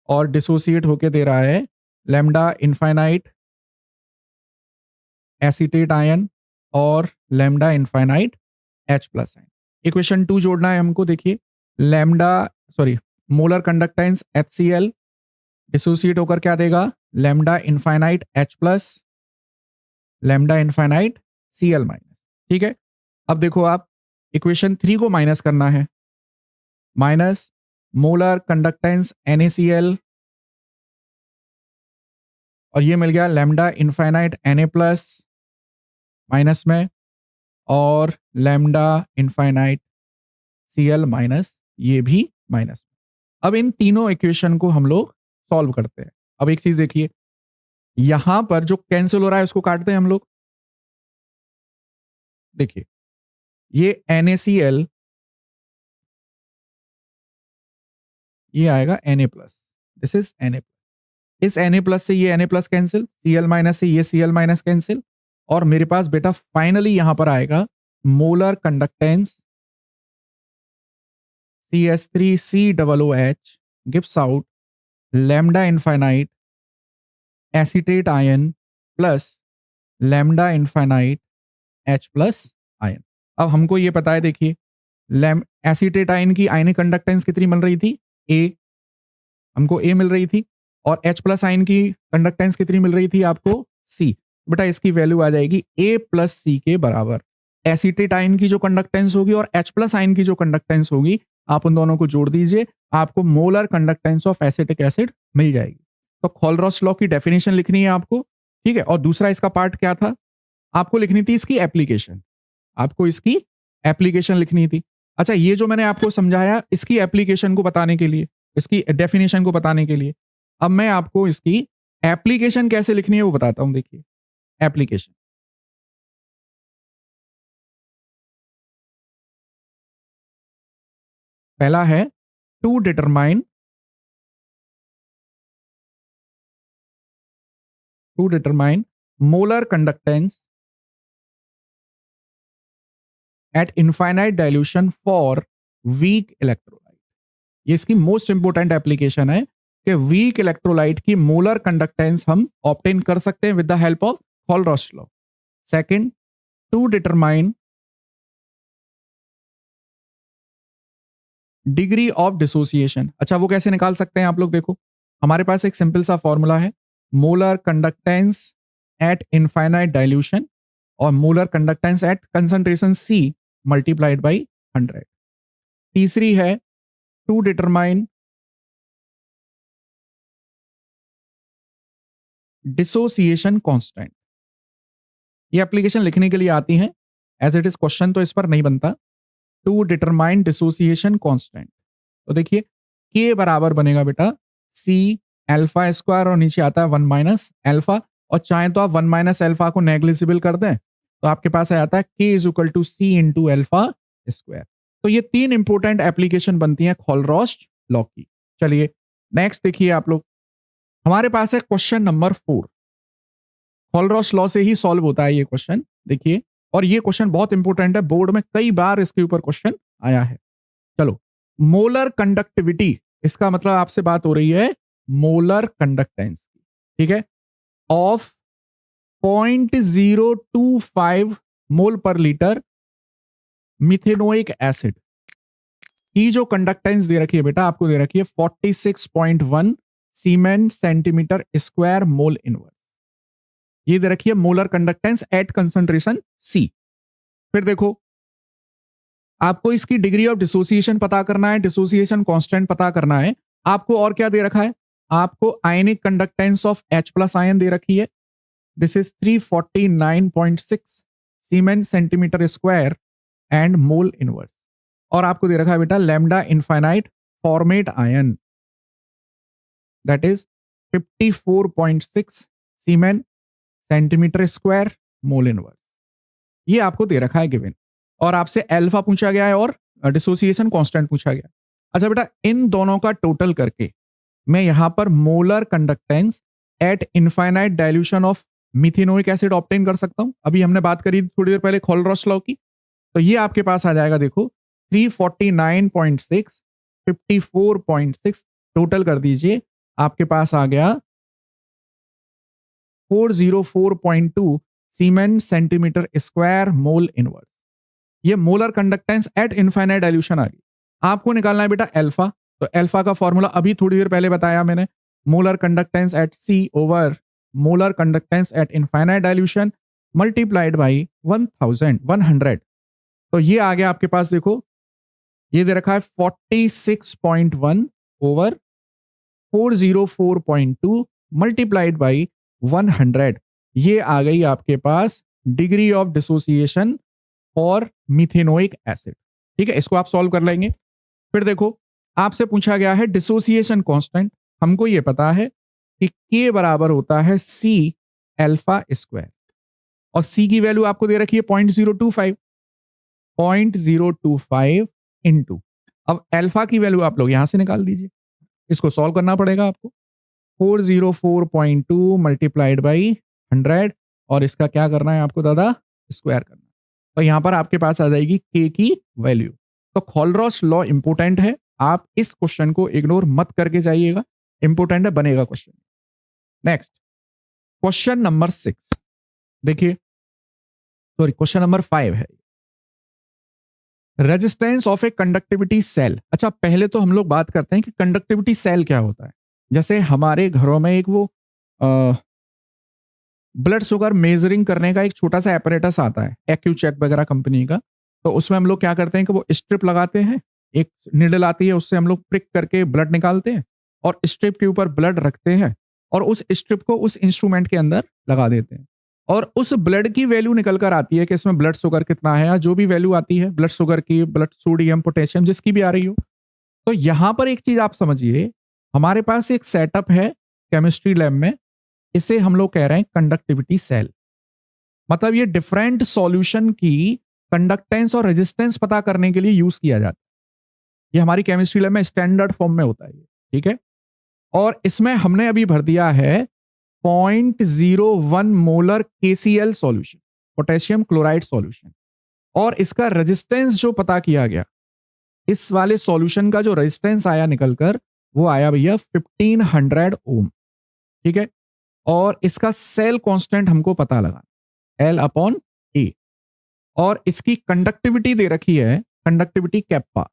और डिसोसिएट होके दे रहा है लैम्डा इनफाइनाइट एसीटेट आयन और lambda infinite H plus ion. Equation 2 जोड़ना है हमको, देखिए lambda, sorry, molar conductance HCl dissociate होकर क्या देगा, lambda infinite H plus lambda infinite Cl minus. ठीक है, अब देखो आप इक्वेशन 3 को माइनस करना है, माइनस मोलर कंडक्टेंस NaCl, और ये मिल गया lambda infinite Na plus minus में, और लैम्डा इनफाइनाइट Cl माइनस, ये भी माइनस में। अब इन तीनों इक्वेशन को हम लोग सॉल्व करते हैं। अब एक चीज देखिए, यहां पर जो कैंसिल हो रहा है उसको काटते हैं हम लोग। देखिए ये NaCl, ये आएगा Na plus, this is Na। इस Na प्लस से ये Na plus cancel, Cl minus से ये Cl माइनस कैंसिल, और मेरे पास बेटा फाइनली यहां पर आएगा molar conductance CH3COOH gives out lambda infinite acetate ion plus lambda infinite H plus ion. अब हमको ये पता है, देखिए एसीटेटाइन की आयनिक कंडक्टेंस कितनी मिल रही थी? ए, हमको ए मिल रही थी। और H प्लस आयन की कंडक्टेंस कितनी मिल रही थी आपको? सी। बेटा इसकी वैल्यू आ जाएगी ए प्लस सी के बराबर। एसीटेटाइन की जो कंडक्टेंस होगी और H प्लस आयन की जो कंडक्टेंस होगी, आप उन दोनों को जोड़ दीजिए, आपको molar conductance of acetic acid मिल जाएगी। तो खोलरॉस लॉ की डेफिनेशन लिखनी है आपको, ठीक है। और दूसरा इसका पार्ट क्या था? आपको लिखनी थी इसकी एप्लीकेशन। आपको इसकी एप्लीकेशन लिखनी थी। अच्छा, ये जो मैंने आपको समझाया इसकी एप्लीकेशन को बताने के लिए, इसकी डेफिनेशन को बताने के लिए, अब मैं आपको इसकी एप्लीकेशन कैसे लिखनी है वो बताता हूं। देखिए एप्लीकेशन, पहला है to determine molar conductance at infinite dilution for weak electrolyte. ये इसकी मोस्ट इंपोर्टेंट एप्लीकेशन है कि वीक इलेक्ट्रोलाइट की मोलर कंडक्टेंस हम ऑब्टेन कर सकते हैं with the help of Kohlrausch law. Second, to determine degree of dissociation. अच्छा, वो कैसे निकाल सकते हैं आप लोग? देखो, हमारे पास एक सिंपल सा फॉर्मूला है, molar conductance at infinite dilution और molar conductance at concentration C multiplied by 100। तीसरी है टू डिटरमाइन डिसोसिएशन कांस्टेंट। ये एप्लीकेशन लिखने के लिए आती है, एज इट इज क्वेश्चन तो इस पर नहीं बनता। टू डिटरमाइन डिसोसिएशन कांस्टेंट, तो देखिए के बराबर बनेगा बेटा सी एल्फा स्क्वायर और नीचे आता है 1 माइनस एल्फा, और चाहे तो आप 1 माइनस एल्फा को नेग्लिजिबल कर दें तो आपके पास आ जाता है K is equal to C into alpha square. तो ये तीन इंपॉर्टेंट एप्लीकेशन बनती हैं खोलरॉस लॉ की। चलिए नेक्स्ट देखिए आप लोग, हमारे पास है क्वेश्चन नंबर 4। खोलरॉस लॉ से ही सॉल्व होता है ये क्वेश्चन, देखिए। और ये क्वेश्चन बहुत इंपॉर्टेंट है, बोर्ड में कई बार इसके ऊपर क्वेश्चन आया है। चलो, मोलर कंडक्टिविटी, इसका मतलब आपसे बात हो रही है मोलर कंडक्टेंस की, ठीक है, ऑफ 0.025 मोल पर लीटर मिथेनोइक एसिड की जो कंडक्टेंस दे रखी है बेटा, आपको दे रखी है 46.1 siemens centimetre square mole inverse. ये दे रखी है molar conductance at concentration C. फिर देखो, आपको इसकी डिग्री ऑफ डिसोसिएशन पता करना है, डिसोसिएशन कांस्टेंट पता करना है। आपको और क्या दे रखा है? आपको ionic conductance of H plus ion दे रखी है, this is 349.6 siemens centimetre square and mole inverse. और आपको दे रखा है बेटा lambda infinite formate ion, that is 54.6 siemens centimetre square mole inverse. ये आपको दे रखा है गिवन, और आपसे अल्फा पूछा गया है और डिसोसिएशन कांस्टेंट पूछा गया। अच्छा बेटा, इन दोनों का टोटल करके मैं यहां पर molar conductance at infinite dilution of methanoic acid obtain कर सकता हूं। अभी हमने बात करी थोड़ी देर पहले खोलरॉस लॉ की, तो ये आपके पास आ जाएगा, देखो 349.6 54.6 टोटल कर दीजिए, आपके पास आ गया 404.2 siemens centimetre square mole inverse. ये molar conductance at infinite dilution आ गई। आपको निकालना है बेटा अल्फा, तो अल्फा का फॉर्मूला अभी थोड़ी देर पहले बताया मैंने, molar conductance at C over molar conductance at infinite dilution multiplied by 100। तो ये आ गया आपके पास, देखो ये दे रखा है 46.1 ओवर 404.2 मल्टीप्लाइड बाई 100। ये आ गई आपके पास डिग्री ऑफ डिसोसिएशन और मिथेनोइक एसिड, ठीक है। इसको आप सॉल्व कर लेंगे। फिर देखो, आपसे पूछा गया है डिसोसिएशन कांस्टेंट। हमको ये पता है कि के बराबर होता है सी एल्फा स्क्वायर, और सी की वैल्यू आपको दे रखी है 0.025 इंटू, अब एल्फा की वैल्यू आप लोग यहां से निकाल दीजिए। इसको सॉल्व करना पड़ेगा आपको, 404.2 मल्टीप्लाइड बाई 100, और इसका क्या करना है आपको दादा? स्क्वायर करना। तो यहां पर आपके पास आ जाएगी के की वैल्यू। तो खोलरॉस लॉ इंपोर्टेंट है, आप इस क्वेश्चन को इग्नोर मत करके जाइएगा, इंपोर्टेंट है, बनेगा क्वेश्चन। नेक्स्ट क्वेश्चन नंबर 6, देखिए, सॉरी क्वेश्चन नंबर 5 है। Resistance of a conductivity cell. अच्छा, पहले तो हम लोग बात करते हैं कि कंडक्टिविटी सेल क्या होता है। जैसे हमारे घरों में एक वो ब्लड शुगर मेजरिंग करने का एक छोटा सा एपरेटस आता है, एक्यूचेक वगैरह कंपनी का। तो उसमें हम लोग क्या करते हैं कि वो स्ट्रिप लगाते हैं, एक निडल आती है, उससे हम लोग प्रिक करके ब्लड निकालते हैं और स्ट्रिप के ऊपर ब्लड रखते हैं और उस स्ट्रिप को उस इंस्ट्रूमेंट के अंदर लगा देते हैं और उस ब्लड की वैल्यू निकल कर आती है कि इसमें ब्लड शुगर कितना है या जो भी वैल्यू आती है ब्लड शुगर की, ब्लड सोडियम, पोटेशियम, जिसकी भी आ रही हो। तो यहां पर एक चीज आप समझिए, हमारे पास एक सेटअप है केमिस्ट्री लैब में, इसे हम लोग कह रहे हैं कंडक्टिविटी सेल। मतलब ये डिफरेंट सॉल्यूशन की कंडक्टेंस और रेजिस्टेंस पता करने के लिए यूज किया जाता है। ये हमारी केमिस्ट्री लैब में स्टैंडर्ड फॉर्म में होता है, ठीक है। और इसमें हमने अभी भर दिया है 0.01 molar KCl solution, potassium chloride solution, और इसका रेजिस्टेंस जो पता किया गया, इस वाले सॉल्यूशन का जो रेजिस्टेंस आया निकलकर, वो आया भैया 1500 ओम, ठीक है। और इसका सेल कांस्टेंट हमको पता लगा, L/A, और इसकी कंडक्टिविटी दे रखी है, conductivity kappa,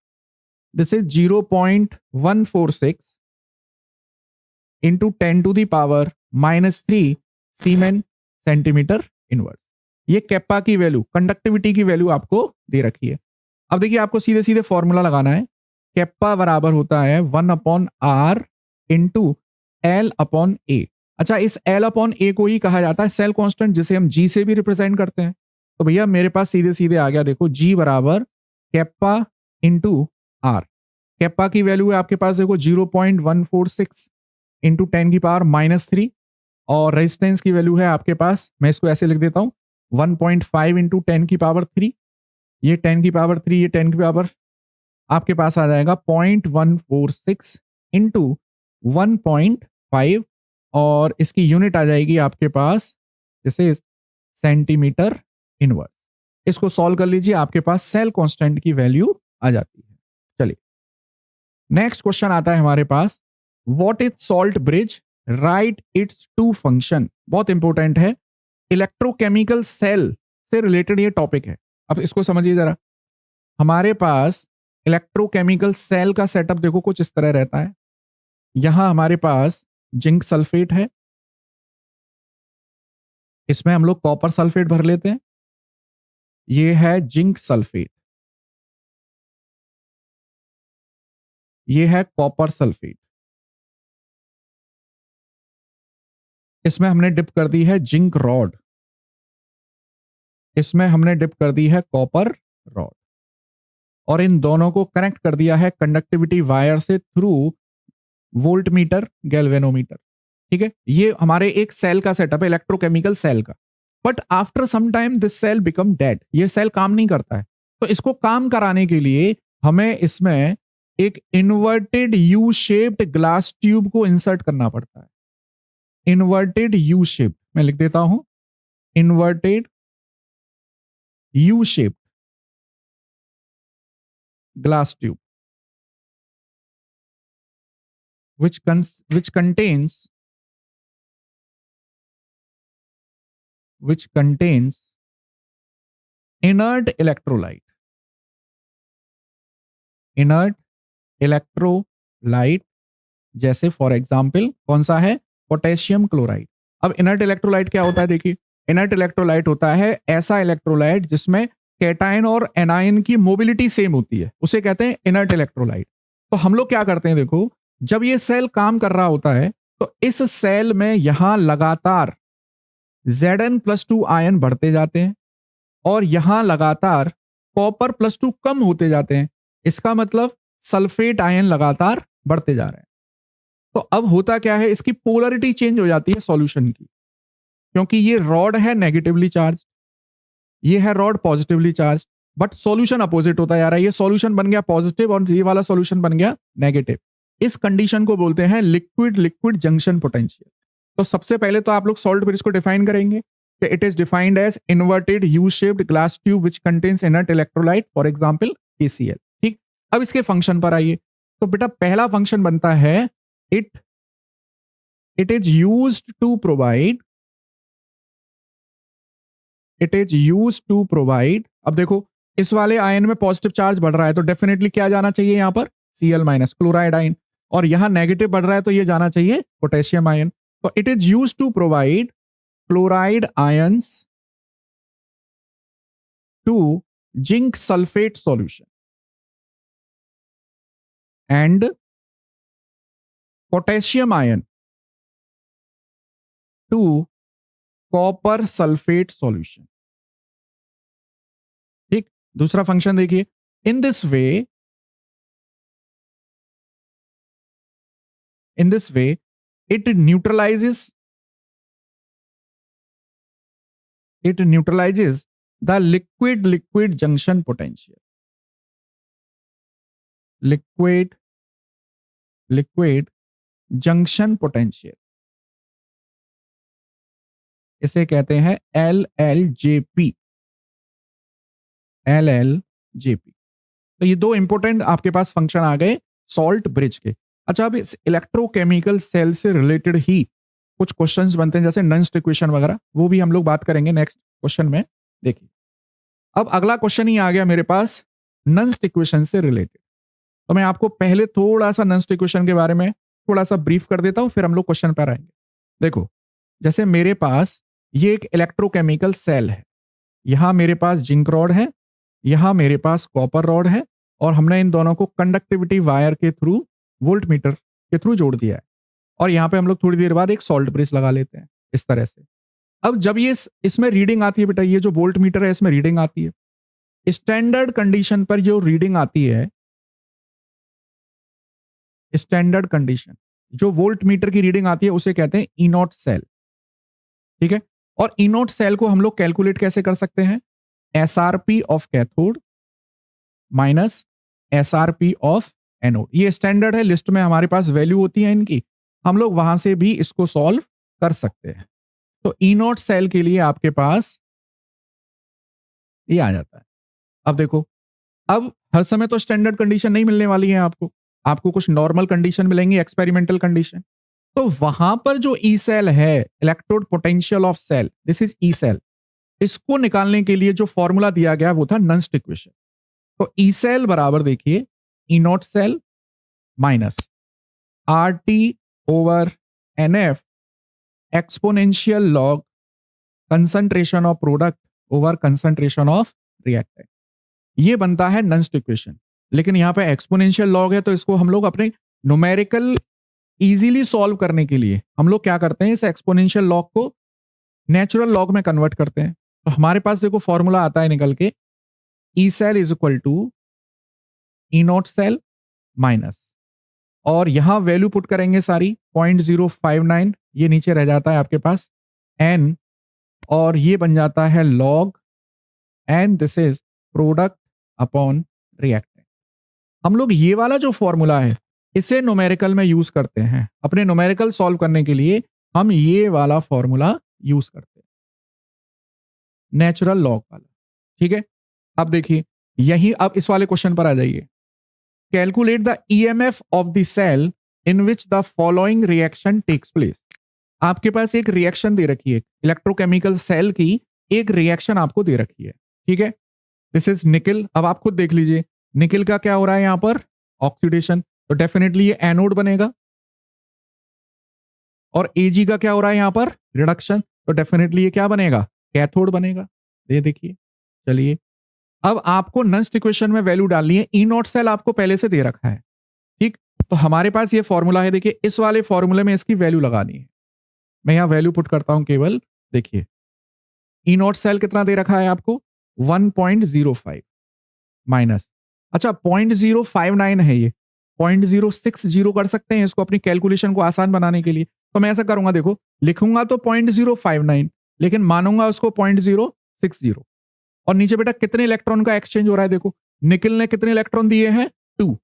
this is 0.146 into 10⁻³ siemens centimetre inverse. ये कैप्पा की वैल्यू, कंडक्टिविटी की वैल्यू आपको दे रखी है। अब देखिए, आपको सीधे सीधे फॉर्मूला लगाना है। कैप्पा बराबर होता है 1/R इंटू L/A। अच्छा, इस L/A को ही कहा जाता है सेल कांस्टेंट, जिसे हम G से भी रिप्रेजेंट करते हैं। तो भैया मेरे पास सीधे सीधे आ गया, देखो G बराबर कैप्पा इंटू R। कैप्पा की वैल्यू है आपके पास, देखो 0.146 इंटू 10⁻³ और रेजिस्टेंस की वैल्यू है आपके पास, मैं इसको ऐसे लिख देता हूं, 1.5 इंटू 10⁻3। ये 10⁻3, ये 10 आपके पास आ जाएगा 0.146 इंटू 1.5, और इसकी यूनिट आ जाएगी आपके पास जैसे सेंटीमीटर इनवर्स। इसको सॉल्व कर लीजिए, आपके पास सेल कांस्टेंट की वैल्यू आ जाती है। चलिए, नेक्स्ट क्वेश्चन आता है हमारे पास, what is salt bridge, write its two function. बहुत इंपॉर्टेंट है, इलेक्ट्रोकेमिकल सेल से रिलेटेड ये टॉपिक है। अब इसको समझिए जरा। हमारे पास इलेक्ट्रोकेमिकल सेल का सेटअप देखो कुछ इस तरह रहता है। यहां हमारे पास जिंक सल्फेट है, इसमें हम लोग कॉपर सल्फेट भर लेते हैं। ये है जिंक सल्फेट, ये है कॉपर सल्फेट, इसमें हमने डिप कर दी है जिंक रॉड, इसमें हमने डिप कर दी है कॉपर रॉड, और इन दोनों को कनेक्ट कर दिया है कंडक्टिविटी वायर से थ्रू वोल्ट मीटर, गैल्वेनोमीटर, ठीक है। ये हमारे एक सेल का सेटअप है, इलेक्ट्रोकेमिकल सेल का। But after some time this cell become dead, ये सेल काम नहीं करता है। तो इसको काम कराने के लिए हमें इसमें एक inverted U shaped glass tube को इंसर्ट करना पड़ता है। इन्वर्टेड यू शेप, मैं लिख देता हूं, inverted U shape glass tube which contains inert electrolyte, inert electrolyte, जैसे फॉर एग्जांपल कौन सा है, पोटेशियम क्लोराइड। अब इनर्ट इलेक्ट्रोलाइट क्या होता है, देखिए, इनर्ट इलेक्ट्रोलाइट होता है ऐसा इलेक्ट्रोलाइट जिसमें कैटायन और एनायन की मोबिलिटी सेम होती है, उसे कहते हैं इनर्ट इलेक्ट्रोलाइट। तो हम लोग क्या करते हैं, देखो, जब ये सेल काम कर रहा होता है तो इस सेल में यहां लगातार Zn+2 आयन बढ़ते जाते हैं और यहां लगातार कॉपर+2 कम होते जाते हैं। इसका मतलब सल्फेट आयन लगातार बढ़ते जा रहे हैं। तो अब होता क्या है, इसकी पोलरिटी चेंज हो जाती है सॉल्यूशन की, क्योंकि ये रॉड है नेगेटिवली चार्ज, ये है rod positively charge, but solution opposite होता जा रहा है। ये सॉल्यूशन बन गया पॉजिटिव और ये वाला सॉल्यूशन बन गया नेगेटिव। इस कंडीशन को बोलते हैं लिक्विड लिक्विड जंक्शन पोटेंशियल। तो सबसे पहले तो आप लोग सॉल्ट ब्रिज को डिफाइन करेंगे कि it is defined as inverted U shaped glass tube which contains inert electrolyte, for example KCl, ठीक। अब इसके फंक्शन पर आइए। तो बेटा पहला फंक्शन बनता है it is used to provide, अब देखो, इस वाले आयन में पॉजिटिव चार्ज बढ़ रहा है तो डेफिनेटली क्या जाना चाहिए यहाँ पर Cl माइनस क्लोराइड आयन, और यहाँ नेगेटिव बढ़ रहा है तो ये जाना चाहिए पोटेशियम आयन। तो it is used to provide chloride ions to zinc sulphate solution and potassium ion to copper sulphate solution. ठीक, दूसरा फंक्शन देखिए, in this way it neutralizes the liquid junction potential, liquid junction potential, इसे कहते हैं LLJP। तो ये दो इंपॉर्टेंट आपके पास फंक्शन आ गए सॉल्ट ब्रिज के। अच्छा, अब इस इलेक्ट्रोकेमिकल सेल से रिलेटेड ही कुछ क्वेश्चंस बनते हैं जैसे नंस्ट इक्वेशन वगैरह, वो भी हम लोग बात करेंगे नेक्स्ट क्वेश्चन में। देखिए, अब अगला क्वेश्चन ही आ गया मेरे पास नंस्ट इक्वेशन से रिलेटेड। तो मैं आपको पहले थोड़ा सा नंस्ट इक्वेशन के बारे में थोड़ा सा ब्रीफ कर देता हूं, फिर हम लोग क्वेश्चन पर आएंगे। देखो, जैसे मेरे पास ये एक इलेक्ट्रोकेमिकल सेल है, यहां मेरे पास जिंक रॉड है, यहां मेरे पास कॉपर रॉड है, और हमने इन दोनों को कंडक्टिविटी वायर के थ्रू वोल्ट मीटर के थ्रू जोड़ दिया है, और यहाँ पे हम लोग थोड़ी देर बाद एक सॉल्ट ब्रिज लगा लेते हैं इस तरह से। अब जब ये इसमें रीडिंग आती है बेटा, ये जो वोल्ट मीटर है इसमें रीडिंग आती है, स्टैंडर्ड कंडीशन पर जो रीडिंग आती है, स्टैंडर्ड कंडीशन जो वोल्ट मीटर की रीडिंग आती है उसे कहते हैं ई नॉट सेल। ठीक है, और ई नॉट सेल को हम लोग कैलकुलेट कैसे कर सकते हैं, SRP of cathode minus SRP of anode. ये स्टैंडर्ड है, लिस्ट में हमारे पास वैल्यू होती है इनकी, हम लोग वहां से भी इसको सॉल्व कर सकते हैं। तो ई नॉट सेल के लिए आपके पास ये आ जाता है। अब देखो, अब हर समय तो स्टैंडर्ड कंडीशन नहीं मिलने वाली है आपको कुछ नॉर्मल कंडीशन मिलेंगी, एक्सपेरिमेंटल कंडीशन। तो वहां पर जो ई सेल है, electrode potential of cell, this is E cell, इसको निकालने के लिए जो फॉर्मूला दिया गया वो था नंस्ट इक्वेशन। तो ई सेल बराबर देखिए E naught cell minus RT over NF exponential log concentration of product over concentration of reactant, ये बनता है नंस्ट इक्वेशन। लेकिन यहां पे एक्सपोनेंशियल लॉग है तो इसको हम लोग अपने न्यूमेरिकल इजीली सॉल्व करने के लिए हम लोग क्या करते हैं, इस एक्सपोनेंशियल लॉग को नेचुरल लॉग में कन्वर्ट करते हैं। तो हमारे पास देखो फॉर्मूला आता है निकल के, E cell is equal to E naught cell minus, और यहां वैल्यू पुट करेंगे सारी 0.059, ये नीचे रह जाता है आपके पास n, और ये बन जाता है log, and this is product upon reactant. हम लोग ये वाला जो फॉर्मूला है इसे न्यूमेरिकल में यूज करते हैं, अपने न्यूमेरिकल सॉल्व करने के लिए हम ये वाला फॉर्मूला यूज करते हैं, नेचुरल लॉग वाला। ठीक है, अब देखिए यही, अब इस वाले क्वेश्चन पर आ जाइए। Calculate the EMF of the cell in which the following reaction takes place. आपके पास एक रिएक्शन दे रखी है, इलेक्ट्रोकेमिकल सेल की एक रिएक्शन आपको दे रखी है। ठीक है, दिस इज निकल। अब आप खुद देख लीजिए निकल का क्या हो रहा है यहां पर, ऑक्सीडेशन, तो डेफिनेटली ये एनोड बनेगा, और Ag का क्या हो रहा है यहां पर, रिडक्शन, तो डेफिनेटली ये क्या बनेगा, कैथोड बनेगा। ये देखिए, चलिए अब आपको नंस्ट इक्वेशन में वैल्यू डालनी है, ई नॉट सेल आपको पहले से दे रखा है। ठीक, तो हमारे पास ये फॉर्मूला है, देखिए इस वाले फॉर्मूले में इसकी वैल्यू लगानी है। मैं यहां वैल्यू पुट करता हूं केवल, देखिए ई नॉट सेल कितना दे रखा है आपको, 1.05 माइनस, अच्छा 0.059 है, ये 0.060 कर सकते हैं इसको अपनी कैलकुलेशन को आसान बनाने के लिए। तो मैं ऐसा करूंगा, देखो लिखूंगा तो 0.059, लेकिन मानूंगा उसको 0.060, और नीचे बेटा कितने इलेक्ट्रॉन का एक्सचेंज हो रहा है, देखो निकल ने कितने इलेक्ट्रॉन दिए हैं 2,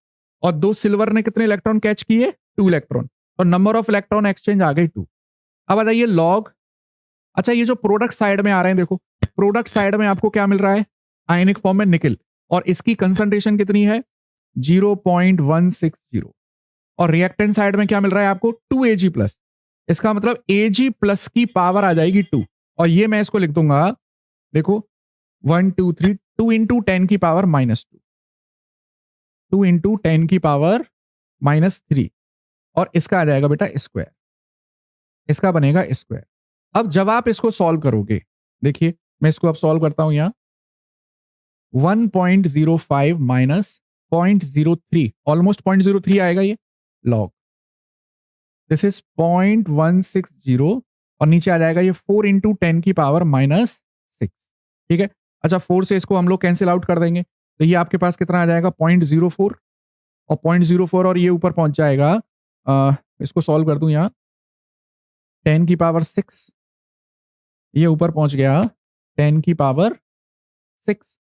और 2 सिल्वर ने कितने इलेक्ट्रॉन कैच किए 2 इलेक्ट्रॉन, और नंबर ऑफ इलेक्ट्रॉन एक्सचेंज आ गई 2। अब आ जाइए लॉग, अच्छा ये जो प्रोडक्ट साइड में आ रहे हैं, देखो प्रोडक्ट साइड में आपको क्या मिल रहा है, आयनिक फॉर्म में निकल, और इसकी कंसंट्रेशन कितनी है 0.160, और रिएक्टेंट साइड में क्या मिल रहा है आपको 2Ag प्लस, इसका मतलब Ag प्लस की पावर आ जाएगी 2, और ये मैं इसको लिख दूंगा, देखो 1 2 3 2 इंटू 10 की पावर -2, 2 इंटू 10 की पावर -3, और इसका आ जाएगा बेटा स्क्वायर, इसका बनेगा स्क्वायर। अब जब आप इसको सॉल्व करोगे, देखिए मैं इसको अब सॉल्व करता हूं यहां, 1.05 माइनस 0.03, ऑलमोस्ट 0.03 आएगा ये लॉग, दिस इज 0.160, और नीचे आ जाएगा ये 4 इंटू 10 की पावर -6, ठीक है। अच्छा 4 से इसको हम लोग कैंसिल आउट कर देंगे, तो ये आपके पास कितना आ जाएगा 0.04, और 0.04 और ये ऊपर पहुंच जाएगा, इसको सॉल्व कर दूं यहाँ, 10 की पावर 6, ये ऊपर पहुंच गया 10 की पावर 6,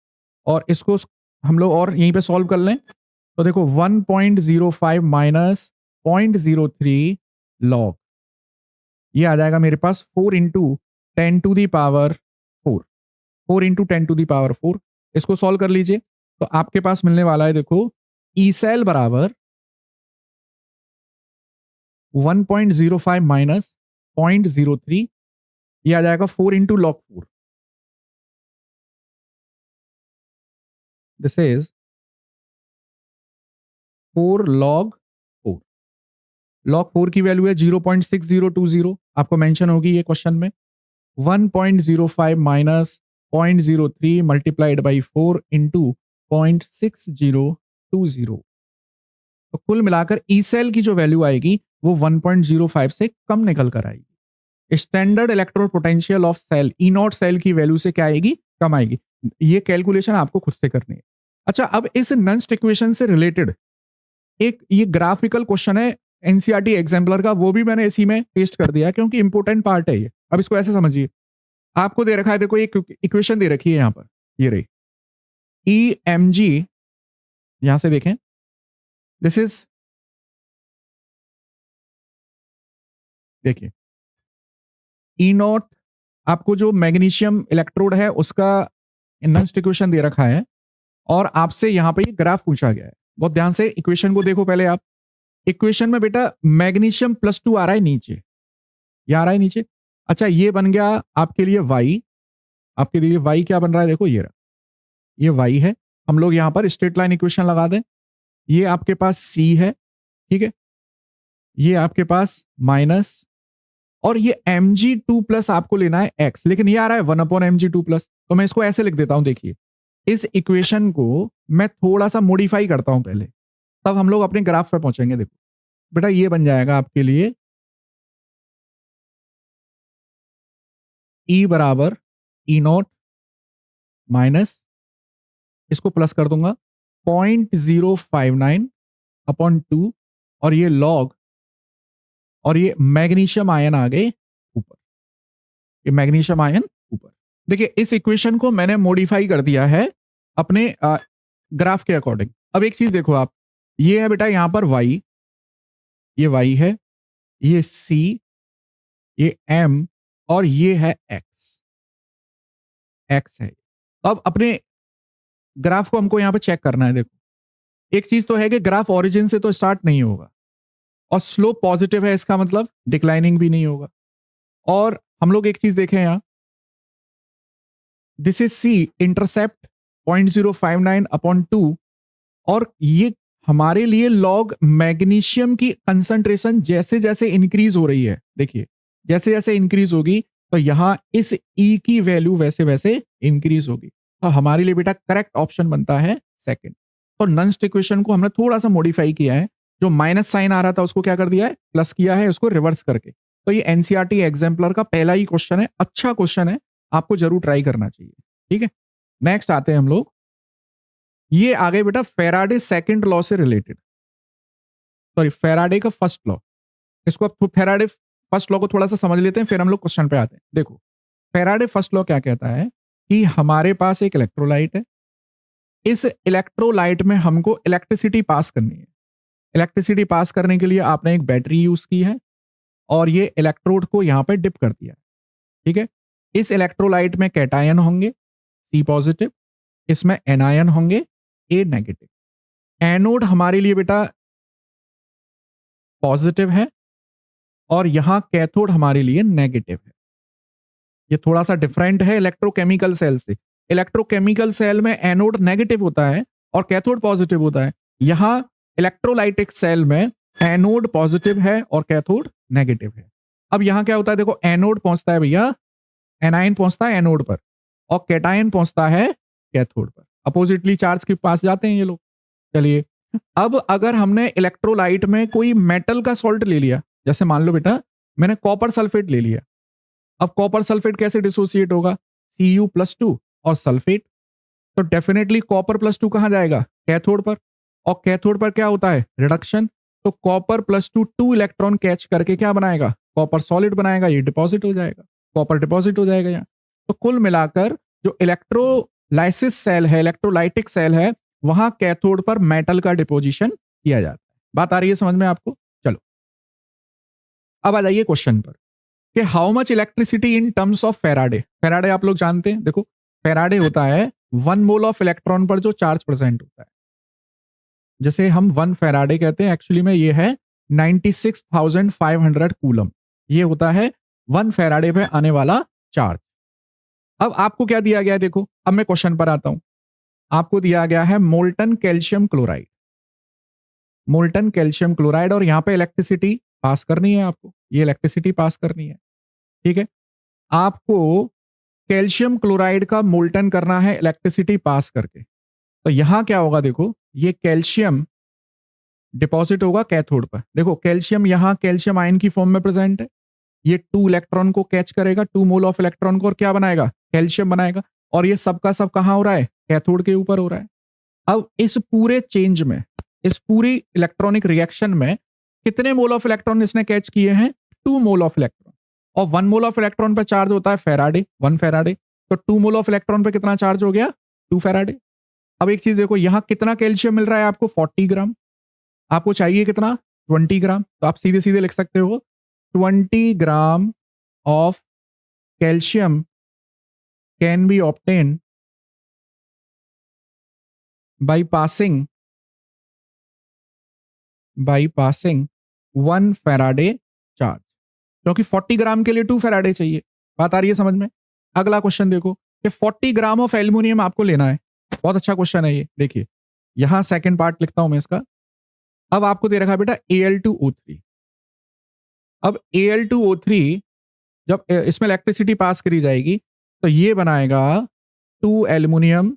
और इसको हम लोग और यहीं पे सॉल्व कर लें, तो देखो 1.05 माइनस 0.03 लॉग, ये आ जाएगा मेरे पास 4 into 10 to the power 4, 4 into 10 to the power 4, इसको सॉल्व कर लीजिए, तो आपके पास मिलने वाला है, देखो ई सेल बराबर 1.05 माइनस 0.03, ये आ जाएगा 4 into log 4, this is 4 log 4, log 4 की वैल्यू है 0.6020, आपको मेंशन होगी ये क्वेश्चन में, 1.05 माइनस 0.03 मल्टीप्लाइड बाई 4 इंटू 0.6020, तो कुल मिलाकर ई सेल की जो वैल्यू आएगी वो 1.05 से कम निकल कर आएगी। Standard electrode potential of cell E naught cell की वैल्यू से क्या आएगी, कम आएगी। ये कैलकुलेशन आपको खुद से करनी है। अच्छा अब इस नंस्ट इक्वेशन से रिलेटेड एक ये ग्राफिकल क्वेश्चन है एनसीईआरटी एग्जाम्पलर का, वो भी मैंने इसी में पेस्ट कर दिया क्योंकि इंपॉर्टेंट पार्ट है ये। अब इसको ऐसे समझिए, आपको दे रखा है, देखो एक इक्वेशन दे रखी है यहां पर, ये रही ई एम जी, यहां से देखें, दिस इज, देखिए ई नॉट, आपको जो मैग्नीशियम इलेक्ट्रोड है उसका नंस्ट इक्वेशन दे रखा है, और आपसे यहां पे ये ग्राफ पूछा गया है। बहुत ध्यान से इक्वेशन को देखो पहले आप, इक्वेशन में बेटा मैग्नीशियम +2 आ रहा है नीचे, ये आ रहा है नीचे। अच्छा ये बन गया आपके लिए y, आपके लिए y क्या बन रहा है, देखो ये रहा, ये y है, हम लोग यहां पर स्ट्रेट लाइन इक्वेशन लगा दें, ये आपके पास c है, ठीक है, ये आपके पास माइनस, और ये mg2+ आपको लेना है x, लेकिन ये आ रहा है 1/mg2+, तो मैं इसको ऐसे लिख देता हूं, देखिए इस इक्वेशन को मैं थोड़ा सा मॉडिफाई करता हूं पहले, तब हम लोग अपने ग्राफ पे पहुंचेंगे। देखो बेटा ये बन जाएगा आपके लिए E बराबर ई नॉट माइनस, इसको प्लस कर दूंगा 0.059/2, और ये लॉग, और ये मैग्नीशियम आयन आ गए ऊपर, ये मैग्नीशियम आयन ऊपर। देखिए इस इक्वेशन को मैंने मॉडिफाई कर दिया है अपने ग्राफ के अकॉर्डिंग। अब एक चीज देखो आप, ये है बेटा यहां पर y, ये y है, ये c, ये m, और ये है x है। अब अपने ग्राफ को हमको यहां पे चेक करना है। देखो एक चीज तो है कि ग्राफ ओरिजिन से तो स्टार्ट नहीं होगा, और स्लोप पॉजिटिव है, इसका मतलब डिक्लाइनिंग भी नहीं होगा। और हम लोग एक चीज देखें यहां, दिस इज सी, इंटरसेप्ट 0.059/2, और ये हमारे लिए लॉग मैग्नीशियम की कंसंट्रेशन जैसे जैसे इंक्रीज हो रही है, देखिए जैसे जैसे इंक्रीज होगी तो यहां इस ई की वैल्यू वैसे वैसे इंक्रीज होगी, तो हमारे लिए बेटा करेक्ट ऑप्शन बनता है सेकंड। तो नंस्ट इक्वेशन को हमने थोड़ा सा मॉडिफाई किया है, जो माइनस साइन आ रहा था उसको क्या कर दिया है, प्लस किया है, उसको रिवर्स करके। तो ये एनसीईआरटी एग्जाम्पलर का पहला ही क्वेश्चन है, अच्छा क्वेश्चन है, आपको जरूर ट्राई करना चाहिए। ठीक है, नेक्स्ट आते हैं हम लोग, ये आ गए बेटा फेराडे सेकंड लॉ से रिलेटेड, सॉरी फेराडे का फर्स्ट लॉ। इसको अब फेराडे फर्स्ट लॉ को थोड़ा सा समझ लेते हैं, फिर हम लोग क्वेश्चन पे आते हैं। देखो फेराडे फर्स्ट लॉ क्या कहता है कि हमारे पास एक इलेक्ट्रोलाइट है, इस इलेक्ट्रोलाइट में हमको इलेक्ट्रिसिटी पास करनी है। इलेक्ट्रिसिटी पास करने के लिए आपने एक बैटरी यूज की है, और ये इलेक्ट्रोड को यहां पे डिप कर दिया है। ठीक है, इस इलेक्ट्रोलाइट में कैटायन होंगे C+, इसमें एनायन होंगे A-। एनोड हमारे लिए बेटा पॉजिटिव है, और यहां कैथोड हमारे लिए नेगेटिव है। ये थोड़ा सा डिफरेंट है इलेक्ट्रोकेमिकल सेल से। इलेक्ट्रोकेमिकल सेल में एनोड नेगेटिव होता है और कैथोड पॉजिटिव होता है। यहाँ इलेक्ट्रोलाइटिक सेल में एनोड पॉजिटिव है और कैथोड नेगेटिव है। अब यहाँ क्या होता है, देखो एनोड पहुंचता है भैया, एनायन पहुंचता है एनोड पर और कैटायन पहुंचता है कैथोड पर। अपोजिटली चार्ज के पास जाते हैं ये लोग। चलिए, अब अगर हमने इलेक्ट्रोलाइट में कोई मेटल का सॉल्ट ले लिया, जैसे मान लो बेटा मैंने कॉपर सल्फेट ले लिया। अब कॉपर सल्फेट कैसे डिसोसिएट होगा, Cu+2 और सल्फेट, तो डेफिनेटली कॉपर प्लस टू कहां जाएगा, कैथोड पर। और कैथोड पर क्या होता है, रिडक्शन। तो copper plus two 2 electron catch करके क्या बनाएगा, कॉपर सॉलिड बनाएगा, ये डिपॉजिट हो जाएगा, कॉपर डिपॉजिट हो जाएगा यहाँ। तो कुल मिलाकर जो इलेक्ट्रोलाइसिस सेल है, इलेक्ट्रोलाइटिक सेल है, वहां कैथोड पर मेटल का डिपोजिशन किया जाता है। बात आ रही है समझ में आपको। चलो अब आ जाइए क्वेश्चन पर कि how much electricity in terms of Faraday. Faraday आप लोग जानते हैं, देखो फेराडे होता है 1 मोल ऑफ इलेक्ट्रॉन पर जो चार्ज प्रेजेंट होता है। जैसे हम 1 फेराडे कहते हैं, एक्चुअली में ये है 96,500 कूलम। ये होता है 1 फेराडे पे आने वाला चार्ज। अब आपको क्या दिया गया है, देखो अब मैं क्वेश्चन पर आता हूं। आपको दिया गया है molten calcium chloride, molten calcium chloride, और यहां पे इलेक्ट्रिसिटी पास करनी है आपको, ये इलेक्ट्रिसिटी पास करनी है। ठीक है, आपको कैल्शियम क्लोराइड का मोल्टन करना है इलेक्ट्रिसिटी पास करके। तो यहां क्या होगा, देखो ये कैल्शियम डिपॉजिट होगा कैथोड पर। देखो कैल्शियम यहां कैल्शियम आयन की फॉर्म में प्रेजेंट है, ये 2 इलेक्ट्रॉन को कैच करेगा, 2 मोल ऑफ इलेक्ट्रॉन को, और क्या बनाएगा, कैल्शियम बनाएगा। और ये सबका सब कहां हो रहा है, कैथोड के ऊपर हो रहा है। अब इस पूरे चेंज में, इस पूरी इलेक्ट्रॉनिक रिएक्शन में कितने मोल ऑफ इलेक्ट्रॉन इसने कैच किए हैं, 2 मोल ऑफ इलेक्ट्रॉन। और 1 मोल ऑफ इलेक्ट्रॉन पर चार्ज होता है फेराडे, 1 फेराडे। तो 2 मोल ऑफ इलेक्ट्रॉन पर कितना चार्ज हो गया, 2 फेराडे। अब एक चीज देखो, यहां कितना कैल्शियम मिल रहा है आपको, 40 ग्राम। आपको चाहिए कितना, 20 ग्राम। तो आप सीधे सीधे लिख सकते हो 20 gram of calcium can be obtain by passing 1 Faraday charge, क्योंकि 40 ग्राम के लिए 2 फेराडे चाहिए। बात आ रही है समझ में। अगला क्वेश्चन देखो कि 40 ग्राम ऑफ एल्यूमिनियम आपको लेना है। बहुत अच्छा क्वेश्चन है ये, देखिए यहां सेकंड पार्ट लिखता हूं मैं इसका। अब आपको दे रखा है बेटा Al2O3। अब Al2O3 जब इसमें इलेक्ट्रिसिटी पास करी जाएगी तो ये बनाएगा 2 एल्यूमिनियम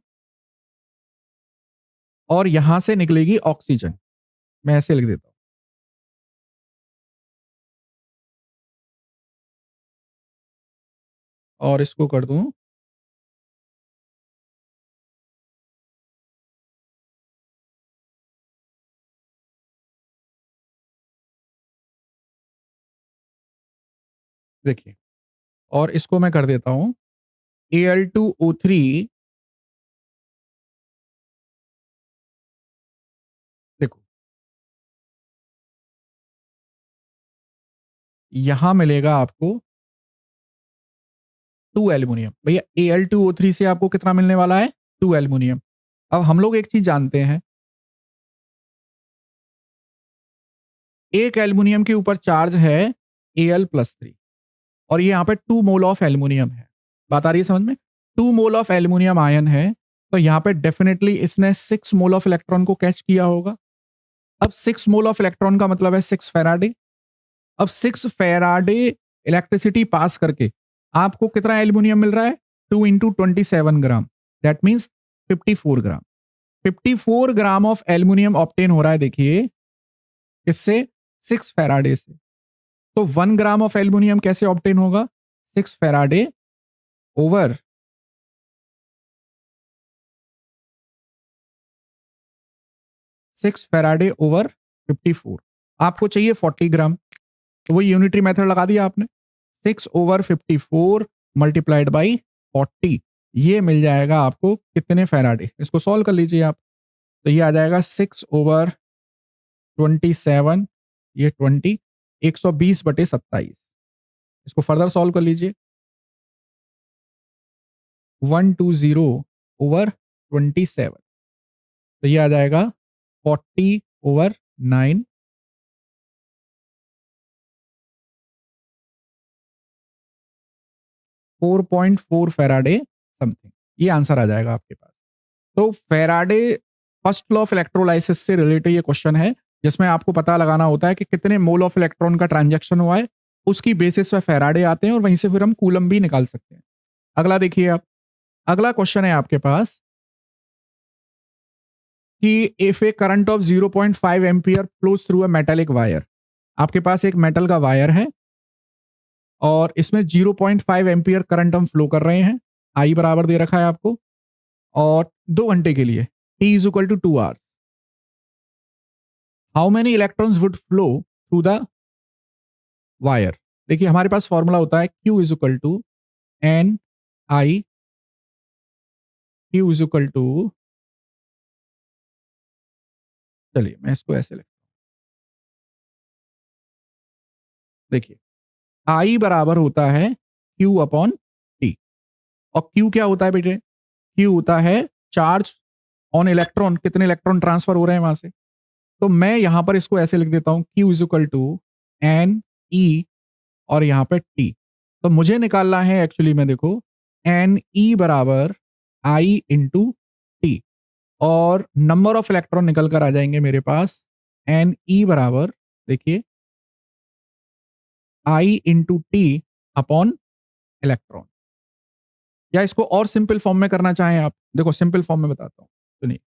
और यहां से निकलेगी ऑक्सीजन। मैं ऐसे लिख देता हूं, और इसको कर दूं देखिए, और इसको मैं कर देता हूं Al2O3। देखो यहां मिलेगा आपको 2 एल्यूमिनियम। भैया Al2O3 से आपको कितना मिलने वाला है, 2 एल्यूमिनियम। अब हम लोग एक चीज जानते हैं, एक एल्यूमिनियम के ऊपर चार्ज है Al+3, और ये यहाँ पे 2 मोल ऑफ एल्यूमिनियम है। बात आ रही है समझ में, 2 मोल ऑफ एल्यूमिनियम आयन है। तो यहाँ पे डेफिनेटली इसने 6 मोल ऑफ इलेक्ट्रॉन को कैच किया होगा। अब 6 मोल ऑफ इलेक्ट्रॉन का मतलब है 6 फेराडे। अब 6 फेराडे इलेक्ट्रिसिटी पास करके आपको कितना एल्यूमिनियम मिल रहा है, 2 × 27 gram, that means 54 gram. 54 gram of aluminium obtain हो रहा है, देखिए इससे 6 फेराडे से। तो 1 ग्राम ऑफ एल्यूमिनियम कैसे ऑब्टेन होगा, 6 फेराडे ओवर 6 फेराडे ओवर 54। आपको चाहिए 40 ग्राम, तो वो यूनिटरी मेथड लगा दिया आपने, 6/54 मल्टीप्लाइड बाई 40, ये मिल जाएगा आपको कितने फेराडे। इसको सॉल्व कर लीजिए आप, तो ये आ जाएगा 6/27, ये 20, 120/27। इसको फर्दर सॉल्व कर लीजिए, 120/27, तो ये आ जाएगा 40/9, 4.4 फेराडे समथिंग। ये आंसर आ जाएगा आपके पास। तो Faraday first law of electrolysis से रिलेटेड ये क्वेश्चन है, जिसमें आपको पता लगाना होता है कि कितने मोल ऑफ इलेक्ट्रॉन का ट्रांजैक्शन हुआ है, उसकी बेसिस पे फैराडे आते हैं और वहीं से फिर हम कूलम भी निकाल सकते हैं। अगला देखिए आप, अगला क्वेश्चन है आपके पास कि if A current of 0.5 ampere flows through a metallic wire, आपके पास एक मेटल का वायर है और इसमें 0.5 एम्पियर करंट हम फ्लो कर रहे हैं, आई बराबर दे रखा है आपको, और 2 घंटे के लिए, T is equal to 2 hours, how many electrons would flow through the wire. देखिए हमारे पास फॉर्मूला होता है Q is equal to N I, Q is equal to, चलिए मैं इसको ऐसे लिख, देखिए आई बराबर होता है Q अपॉन टी, और Q क्या होता है बेटे, Q होता है चार्ज ऑन इलेक्ट्रॉन, कितने इलेक्ट्रॉन ट्रांसफर हो रहे हैं वहां से। तो मैं यहां पर इसको ऐसे लिख देता हूं, Q is equal to N E और यहां पे टी। तो मुझे निकालना है एक्चुअली में, देखो एन ई बराबर आई इंटू टी, और नंबर ऑफ इलेक्ट्रॉन निकल कर आ जाएंगे मेरे पास, एन ई बराबर, देखिए आई इंटू टी अपॉन इलेक्ट्रॉन। या इसको और सिंपल फॉर्म में करना चाहें आप, देखो सिंपल फॉर्म में बताता हूं, सुनिए,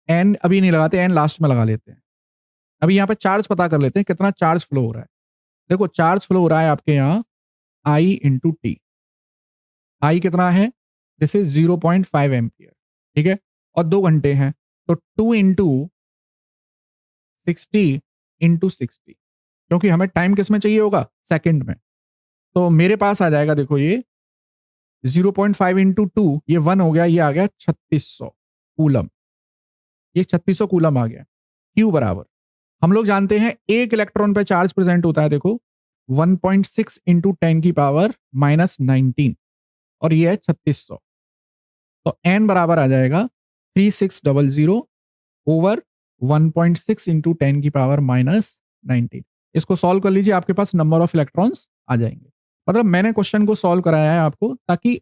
एन अभी नहीं लगाते, एन लास्ट में लगा लेते हैं। अभी यहाँ पे चार्ज पता कर लेते हैं कितना चार्ज फ्लो हो रहा है। देखो चार्ज फ्लो हो रहा है आपके यहाँ आई इंटू टी, आई कितना है, दिस इज 0.5 एम्पियर, ठीक है, और 2 घंटे हैं, तो 2 इंटू 60 क्योंकि हमें टाइम किस में चाहिए होगा, सेकंड में। तो मेरे पास आ जाएगा, देखो ये 0.5 इंटू 2, ये 1 हो गया, ये आ गया 3600 कूलम, ये 3600 कूलम आ गया। क्यू बराबर, हम लोग जानते हैं एक इलेक्ट्रॉन पे चार्ज प्रेजेंट होता है, देखो 1.6 इंटू 10⁻⁻19, और ये है 3600, तो एन बराबर आ जाएगा 3600 ओवर 1.6 इंटू 10⁻⁻19। इसको सॉल्व कर लीजिए, आपके पास नंबर ऑफ इलेक्ट्रॉन्स आ जाएंगे। मतलब मैंने क्वेश्चन को सॉल्व कराया है आपको, ताकि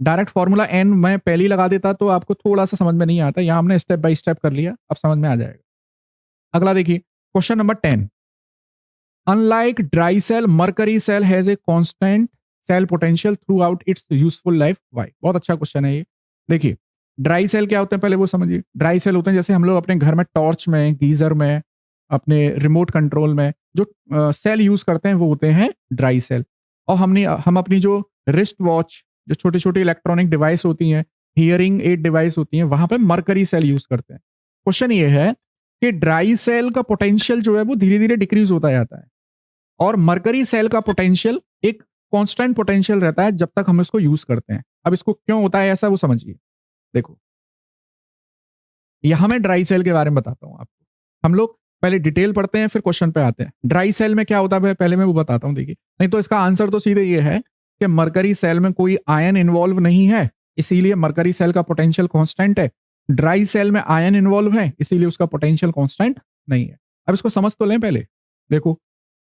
डायरेक्ट फॉर्मूला एन मैं पहले ही लगा देता तो आपको थोड़ा सा समझ में नहीं आता, यहां हमने स्टेप बाय स्टेप कर लिया, अब समझ में आ जाएगा। अगला देखिए question number 10, unlike dry cell mercury cell has a constant cell potential throughout its useful life, why. बहुत अच्छा क्वेश्चन है ये। देखिए ड्राई सेल क्या होते हैं, पहले वो समझिए। ड्राई सेल होते हैं जैसे हम लोग अपने घर में टॉर्च में, गीजर में, अपने रिमोट कंट्रोल में जो सेल यूज करते हैं वो होते हैं ड्राई सेल। और हम अपनी जो रिस्ट वॉच, जो छोटी छोटी इलेक्ट्रॉनिक डिवाइस होती हैं, हियरिंग एड डिवाइस होती हैं, वहां पे मरकरी सेल यूज करते हैं। क्वेश्चन ये है कि ड्राई सेल का पोटेंशियल जो है वो धीरे धीरे डिक्रीज होता जाता है, और मरकरी सेल का पोटेंशियल एक कांस्टेंट पोटेंशियल रहता है जब तक हम इसको यूज करते हैं। अब इसको क्यों होता है ऐसा, वो समझिए। देखो यहां मैं ड्राई सेल के बारे में बताता हूं आपको, हम लोग पहले डिटेल पढ़ते हैं फिर क्वेश्चन पे आते हैं। ड्राई सेल में क्या होता है पहले मैं वो बताता हूं, देखिए, नहीं तो इसका आंसर तो सीधे ये है कि मरकरी सेल में कोई आयन इन्वॉल्व नहीं है, इसीलिए मरकरी सेल का पोटेंशियल कांस्टेंट है। ड्राई सेल में आयन इन्वॉल्व है, इसीलिए उसका पोटेंशियल कांस्टेंट नहीं है। अब इसको समझ तो लें पहले। देखो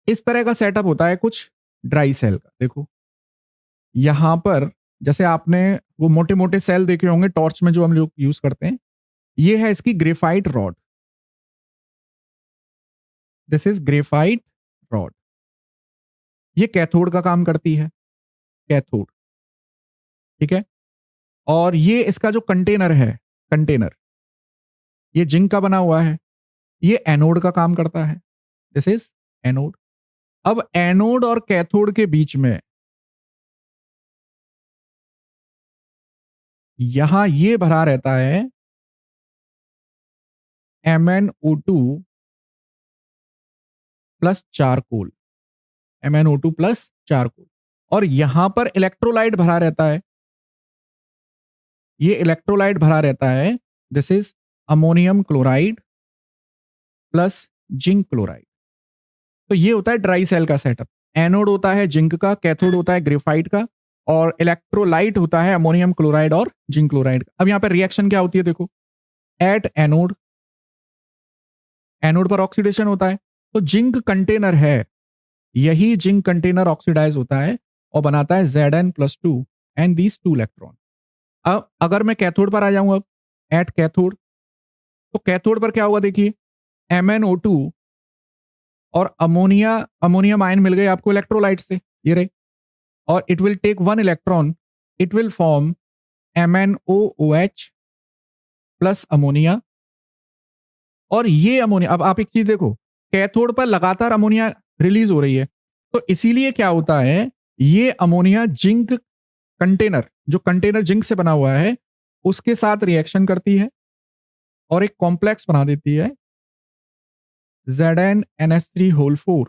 इस तरह का सेटअप होता है कुछ ड्राई सेल का। देखो यहां पर जैसे आपने वो मोटे मोटे सेल देखे होंगे टॉर्च में जो हम लोग यूज करते हैं, ये है इसकी graphite rod, this is graphite rod. ये कैथोड का काम करती है, कैथोड, ठीक है। और ये इसका जो कंटेनर है, कंटेनर ये जिंक का बना हुआ है, ये एनोड का काम करता है, दिस इज एनोड। अब एनोड और कैथोड के बीच में यहां ये भरा रहता है MnO2 plus charcoal, MnO2 plus charcoal, और यहां पर इलेक्ट्रोलाइट भरा रहता है, ये इलेक्ट्रोलाइट भरा रहता है, this is ammonium chloride plus zinc chloride. तो ये होता है ड्राई सेल का सेटअप। एनोड होता है जिंक का, कैथोड होता है ग्रेफाइट का, और इलेक्ट्रोलाइट होता है अमोनियम क्लोराइड और जिंक क्लोराइड। अब यहां पर रिएक्शन क्या होती है, देखो एट एनोड, एनोड पर ऑक्सीडेशन होता है, तो जिंक कंटेनर है, यही जिंक कंटेनर ऑक्सीडाइज होता है और बनाता है Zn+2 एंड दीज 2 इलेक्ट्रॉन। अब अगर मैं कैथोड पर आ जाऊं, अब एट कैथोड, तो कैथोड पर क्या होगा देखिए, MnO2 और अमोनियम आयन मिल गए आपको इलेक्ट्रोलाइट से, ये रहे, और it will take 1 electron, it will form MnOOH plus ammonia. और ये अमोनिया, अब आप एक चीज देखो, कैथोड पर लगातार अमोनिया रिलीज हो रही है, तो इसीलिए क्या होता है, ये अमोनिया जिंक कंटेनर, जो कंटेनर जिंक से बना हुआ है, उसके साथ रिएक्शन करती है और एक कॉम्प्लेक्स बना देती है ZnNH3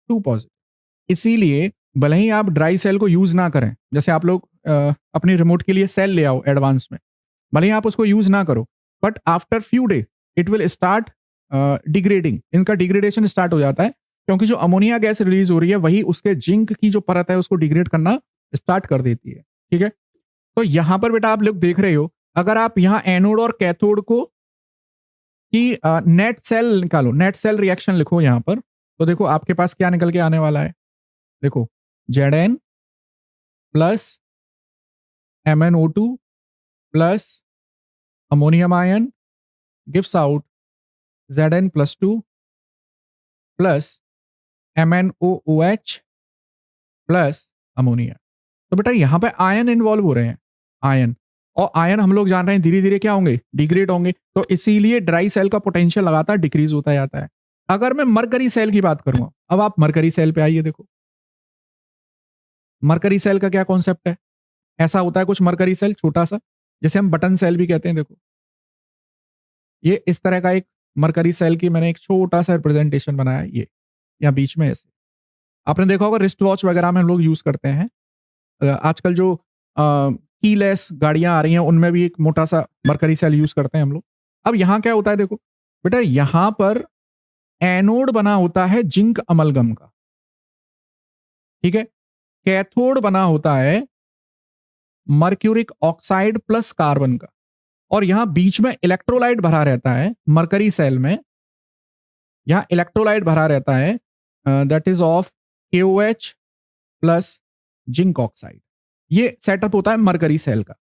2 पॉजिटिव। इसीलिए भले ही आप ड्राई सेल को यूज ना करें, जैसे आप लोग अपनी रिमोट के लिए सेल ले आओ एडवांस में, भले ही आप उसको यूज ना करो, but after few day it will start degrading, इनका डिग्रेडेशन स्टार्ट हो जाता है, क्योंकि जो अमोनिया गैस रिलीज हो रही है वही उसके जिंक की जो परत है उसको डिग्रेड करना स्टार्ट कर देती है। ठीक है, तो यहां पर बेटा आप लोग देख रहे हो, अगर आप यहाँ एनोड और कैथोड को कि नेट सेल निकालो, नेट सेल रिएक्शन लिखो यहां पर, तो देखो आपके पास क्या निकल के आने वाला है, देखो Zn plus MnO2 plus ammonium ion gives out Zn plus 2 plus MnOOH plus ammonia. तो बेटा यहां पे आयन इन्वॉल्व हो रहे हैं, आयन, और आयन हम लोग जान रहे हैं धीरे धीरे क्या होंगे, डिग्रेड होंगे, तो इसीलिए ड्राई सेल का पोटेंशियल लगातार डिक्रीज होता जाता है। अगर मैं मरकरी सेल की बात करूंगा, अब आप मरकरी सेल पे आइए, देखो मरकरी सेल का क्या कॉन्सेप्ट है, ऐसा होता है कुछ मरकरी सेल छोटा सा, जैसे हम बटन सेल भी कहते हैं, देखो ये इस तरह का एक मरकरी सेल की मैंने एक छोटा सा रिप्रेजेंटेशन बनाया है, ये यहाँ बीच में ऐसे, आपने देखा होगा रिस्ट वॉच वगैरह में हम लोग यूज करते हैं, आजकल जो कीलेस गाड़ियां आ रही हैं उनमें भी एक मोटा सा मरकरी सेल यूज करते हैं हम लोग। अब यहां क्या होता है, देखो बेटा यहां पर एनोड बना होता है जिंक अमलगम का, ठीक है, कैथोड बना होता है मर्क्यूरिक ऑक्साइड प्लस कार्बन का, और यहां बीच में इलेक्ट्रोलाइट भरा रहता है मरकरी सेल में, यहां इलेक्ट्रोलाइट भरा रहता है, that is of KOH plus zinc oxide. ये सेटअप होता है मरकरी सेल का।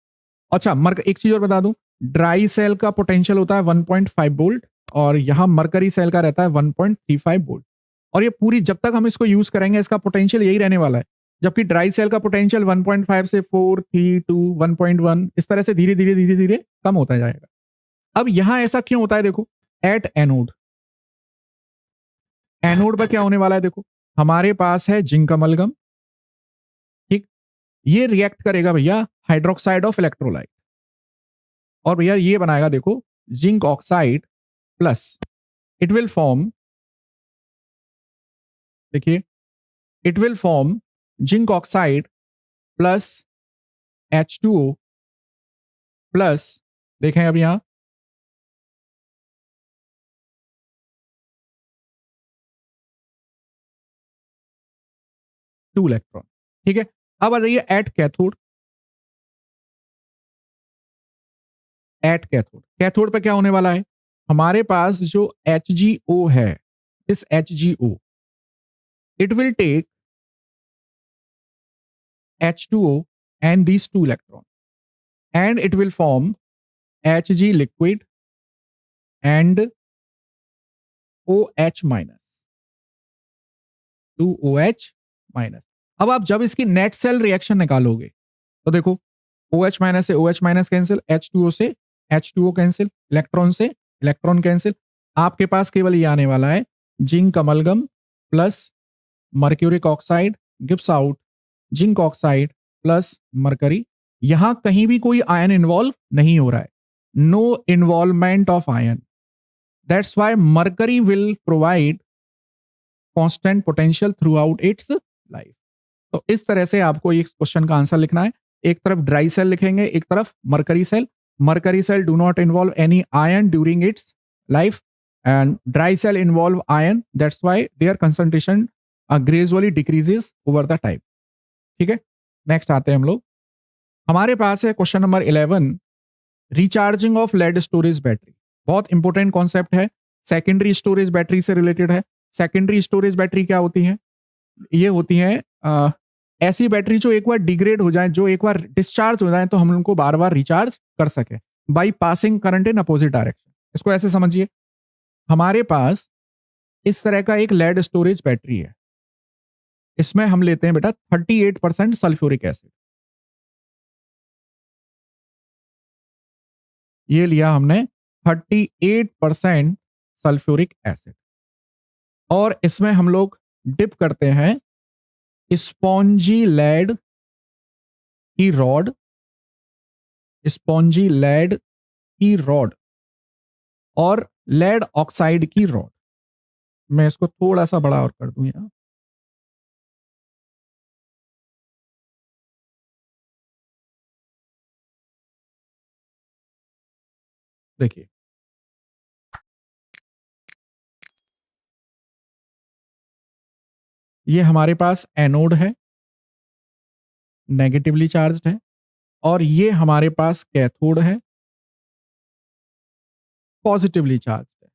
अच्छा एक चीज और बता दूं, ड्राई सेल का पोटेंशियल होता है 1.5 वोल्ट और यहां मरकरी सेल का रहता है 1.35 वोल्ट, और ये पूरी जब तक हम इसको यूज करेंगे इसका पोटेंशियल यही रहने वाला है, जबकि ड्राई सेल का पोटेंशियल 1.5 से 4, 3, 2, 1.1 इस तरह से धीरे धीरे धीरे धीरे कम होता जाएगा। अब यहां ऐसा क्यों होता है, देखो एट एनोड, एनोड पर क्या होने वाला है, देखो हमारे पास है जिंक अमलगम, ठीक, ये रिएक्ट करेगा भैया हाइड्रोक्साइड ऑफ इलेक्ट्रोलाइट, और भैया ये बनाएगा देखो zinc oxide plus, it will form, देखिए it will form zinc oxide plus H2O plus, देखें अब यहां टू इलेक्ट्रॉन, ठीक है। अब आ जाइए at cathode, at cathode, cathode पे क्या होने वाला है, हमारे पास जो HgO है, इस HgO it will take H2O and these 2 electrons and it will form Hg liquid and OH minus, 2OH minus। अब आप जब इसकी नेट सेल रिएक्शन निकालोगे तो देखो OH माइनस से OH माइनस कैंसिल, H2O से H2O कैंसिल, इलेक्ट्रॉन से इलेक्ट्रॉन कैंसिल, आपके पास केवल ये आने वाला है zinc amalgam plus mercuric oxide gives out zinc oxide plus mercury. यहां कहीं भी कोई आयन इन्वॉल्व नहीं हो रहा है, no involvement of ion, that's why mercury will provide constant potential throughout its life. तो इस तरह से आपको इस क्वेश्चन का आंसर लिखना है, एक तरफ ड्राई सेल लिखेंगे, एक तरफ mercury cell. Mercury cell do not involve any ion during its life and dry cell involve ion, that's why their concentration gradually decreases over the time. ठीक है, नेक्स्ट आते हैं हम लोग, हमारे पास है question number 11, recharging of lead storage battery. बहुत इंपॉर्टेंट कॉन्सेप्ट है, सेकेंडरी स्टोरेज बैटरी से रिलेटेड है। सेकेंडरी स्टोरेज बैटरी क्या होती है, ये होती है ऐसी बैटरी जो एक बार डिग्रेड हो जाए, जो एक बार डिस्चार्ज हो जाए, तो हम उनको बार बार रिचार्ज कर सके by passing current in opposite direction. इसको ऐसे समझिए, हमारे पास इस तरह का एक लेड स्टोरेज बैटरी है। इसमें हम लेते हैं बेटा 38% सल्फ्यूरिक एसिड। ये लिया हमने 38% सल्फ्यूरिक एसिड, और इसमें हम लोग डिप करते हैं स्पॉन्जी लेड की रॉड, स्पॉन्जी लेड की रॉड और लेड ऑक्साइड की रॉड। मैं इसको थोड़ा सा बड़ा और कर दूं यहाँ। देखिए, ये हमारे पास एनोड है, नेगेटिवली चार्ज्ड है, और ये हमारे पास कैथोड है, पॉजिटिवली चार्ज्ड है।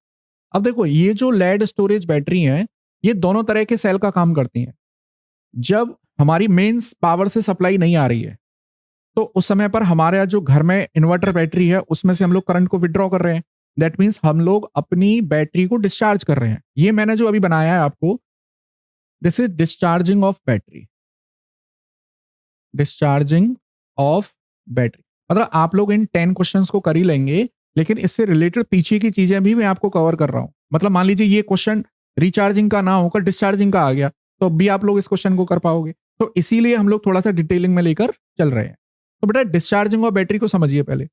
अब देखो, ये जो लेड स्टोरेज बैटरी है, ये दोनों तरह के सेल का काम करती हैं। जब हमारी मेंस पावर से सप्लाई नहीं आ रही है, तो उस समय पर हमारे जो घर में इन्वर्टर बैटरी है, उसमें से हम लोग करंट को विड्रॉ कर रहे हैं। दैट मीन्स हम लोग अपनी बैटरी को डिस्चार्ज कर रहे हैं। ये मैंने जो अभी बनाया है आपको, this is discharging of battery, discharging of battery. मतलब आप लोग इन 10 क्वेश्चंस को कर ही लेंगे, लेकिन इससे रिलेटेड पीछे की चीजें भी मैं आपको कवर कर रहा हूं। मतलब मान लीजिए ये क्वेश्चन रिचार्जिंग का ना होकर डिस्चार्जिंग का आ गया, तो भी आप लोग इस क्वेश्चन को कर पाओगे। तो इसीलिए हम लोग थोड़ा सा डिटेलिंग में लेकर चल रहे हैं। तो बेटा, डिस्चार्जिंग ऑफ बैटरी को समझिए पहले।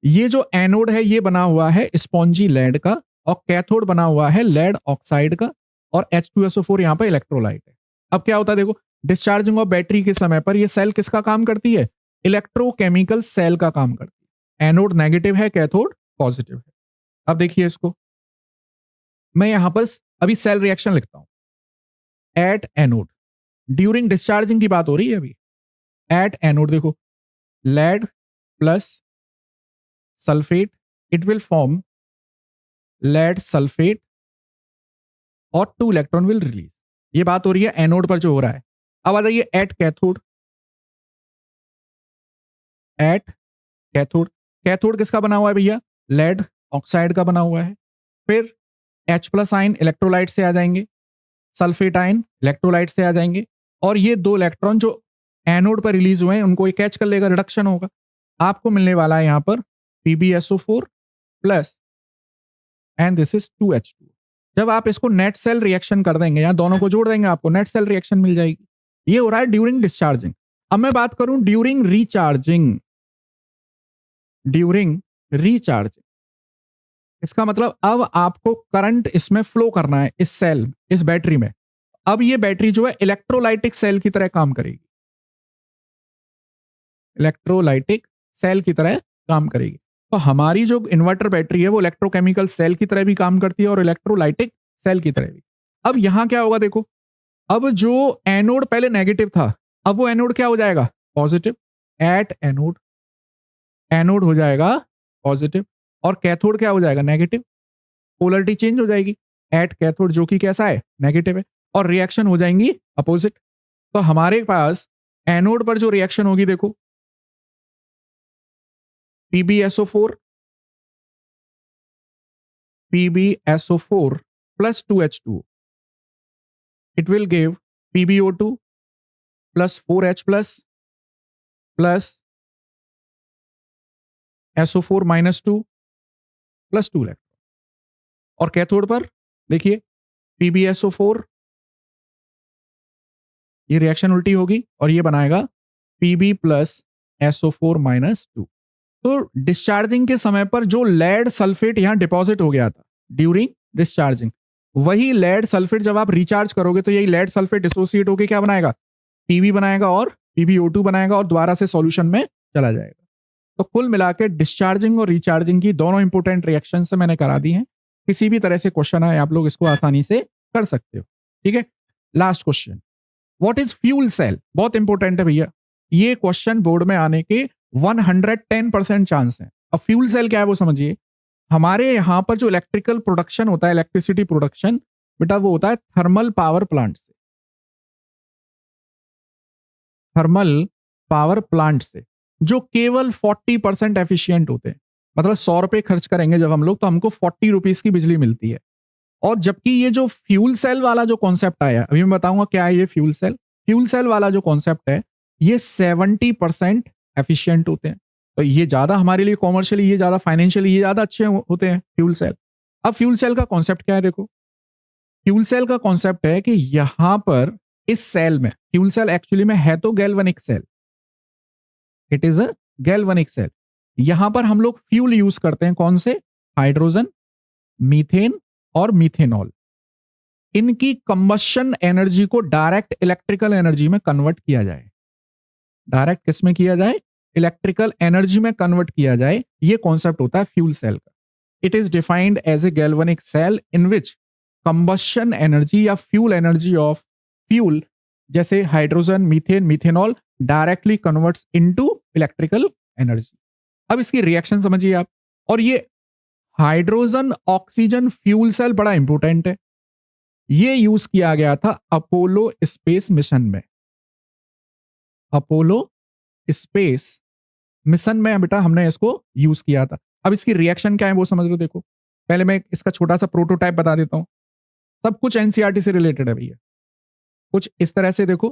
ये जो एनोड है, ये बना हुआ है स्पॉन्जी लेड का, और कैथोड बना हुआ है लेड ऑक्साइड का, और H2SO4 यहाँ पर इलेक्ट्रोलाइट है। अब क्या होता है, देखो, डिस्चार्जिंग ऑफ बैटरी के समय पर ये सेल किसका काम करती है? इलेक्ट्रोकेमिकल सेल का काम करती है। एनोड नेगेटिव है, कैथोड पॉजिटिव है। अब देखिए इसको, मैं यहां पर अभी सेल रिएक्शन लिखता हूं। एट एनोड, ड्यूरिंग डिस्चार्जिंग की बात हो रही है अभी। एट एनोड देखो, lead plus sulphate, it will form lead sulphate और 2 इलेक्ट्रॉन विल रिलीज। ये बात हो रही है एनोड पर जो हो रहा है। अब आ जाइए at cathode. At cathode, cathode किसका बना हुआ है भैया? लेड ऑक्साइड का बना हुआ है। फिर H प्लस आयन इलेक्ट्रोलाइट से आ जाएंगे, सल्फेट आयन इलेक्ट्रोलाइट से आ जाएंगे, और ये 2 इलेक्ट्रॉन जो एनोड पर रिलीज हुए हैं, उनको ये कैच कर लेगा, रिडक्शन होगा। आपको मिलने वाला है यहां पर PbSO4 plus, and this is 2H2। जब आप इसको नेट सेल रिएक्शन कर देंगे, या दोनों को जोड़ देंगे, आपको नेट सेल रिएक्शन मिल जाएगी। ये हो रहा है ड्यूरिंग डिस्चार्जिंग। अब मैं बात करूं ड्यूरिंग रिचार्जिंग। ड्यूरिंग रिचार्जिंग, इसका मतलब अब आपको करंट इसमें फ्लो करना है, इस सेल, इस बैटरी में। अब ये बैटरी जो है इलेक्ट्रोलाइटिक सेल की तरह काम करेगी, इलेक्ट्रोलाइटिक सेल की तरह काम करेगी। तो हमारी जो इन्वर्टर बैटरी है, वो इलेक्ट्रोकेमिकल सेल की तरह भी काम करती है और इलेक्ट्रोलाइटिक सेल की तरह भी। अब यहां क्या होगा, देखो, अब जो एनोड पहले नेगेटिव था, अब वो एनोड क्या हो जाएगा? पॉजिटिव। एट एनोड, एनोड हो जाएगा पॉजिटिव, और कैथोड क्या हो जाएगा? नेगेटिव। पोलरिटी चेंज हो जाएगी। एट कैथोड जो कि कैसा है? नेगेटिव है, और रिएक्शन हो जाएंगी अपोजिट। तो हमारे पास एनोड पर जो रिएक्शन होगी, देखो, PbSO4, PbSO4 plus 2H2, it will give PbO2 plus 4H plus SO4 minus 2 plus 2 electron. और कैथोड पर देखिए, PbSO4, ये रिएक्शन उल्टी होगी और ये बनाएगा Pb प्लस SO4 माइनस 2। तो डिस्चार्जिंग के समय पर जो लेड सल्फेट यहां डिपॉजिट हो गया था ड्यूरिंग डिस्चार्जिंग, वही लेड सल्फेट जब आप रिचार्ज करोगे, तो यही लेड सल्फेट डिसोसिएट होकर क्या बनाएगा? Pb बनाएगा और PbO2 बनाएगा, और दोबारा से सॉल्यूशन में चला जाएगा। तो कुल मिला के डिस्चार्जिंग और रिचार्जिंग की दोनों इंपॉर्टेंट रिएक्शन से मैंने करा दी हैं। किसी भी तरह से क्वेश्चन आए, आप लोग इसको आसानी से कर सकते हो। ठीक है, last question, what is fuel cell? बहुत इंपॉर्टेंट है भैया, ये क्वेश्चन बोर्ड में आने के 110% चांस है। अब फ्यूल सेल क्या है वो समझिए। हमारे यहां पर जो इलेक्ट्रिकल प्रोडक्शन होता है, इलेक्ट्रिसिटी प्रोडक्शन, बेटा वो होता है थर्मल पावर प्लांट से। थर्मल पावर प्लांट से, जो केवल 40% एफिशिएंट होते हैं। मतलब 100 रुपए खर्च करेंगे जब हम लोग, तो हमको 40 रुपीज की बिजली मिलती है। और जबकि ये जो फ्यूल सेल वाला जो कॉन्सेप्ट आया, अभी मैं बताऊंगा क्या है ये फ्यूल सेल वाला जो कॉन्सेप्ट है, ये 70% एफिशिएंट होते हैं। तो ये ज्यादा हमारे लिए कॉमर्शियली, ये ज्यादा फाइनेंशियली, ये ज्यादा अच्छे होते हैं फ्यूल सेल। अब फ्यूल सेल का कॉन्सेप्ट क्या है, देखो। फ्यूल सेल का कॉन्सेप्ट है कि यहां पर इस सेल में, फ्यूल सेल एक्चुअली में है तो galvanic cell, it is a galvanic cell. यहां पर हम लोग फ्यूल यूज करते हैं, कौन से? हाइड्रोजन, मीथेन और मीथेनॉल। इनकी कंबशन एनर्जी को डायरेक्ट इलेक्ट्रिकल एनर्जी में कन्वर्ट किया जाए। डायरेक्ट किस में किया जाए? इलेक्ट्रिकल एनर्जी में कन्वर्ट किया जाए। ये कॉन्सेप्ट होता है फ्यूल सेल का। It is defined as a galvanic cell in which combustion energy या फ्यूल एनर्जी ऑफ फ्यूल, जैसे hydrogen, methane, methanol, directly converts into electrical energy. अब इसकी रिएक्शन समझिए आप। और ये हाइड्रोजन ऑक्सीजन फ्यूल सेल बड़ा इंपॉर्टेंट है। ये यूज किया गया था अपोलो स्पेस मिशन में। अपोलो स्पेस मिशन में बेटा हमने इसको यूज किया था। अब इसकी रिएक्शन क्या है वो समझ लो, देखो। पहले मैं इसका छोटा सा प्रोटोटाइप बता देता हूं। सब कुछ एनसीईआरटी से रिलेटेड है भैया। कुछ इस तरह से देखो।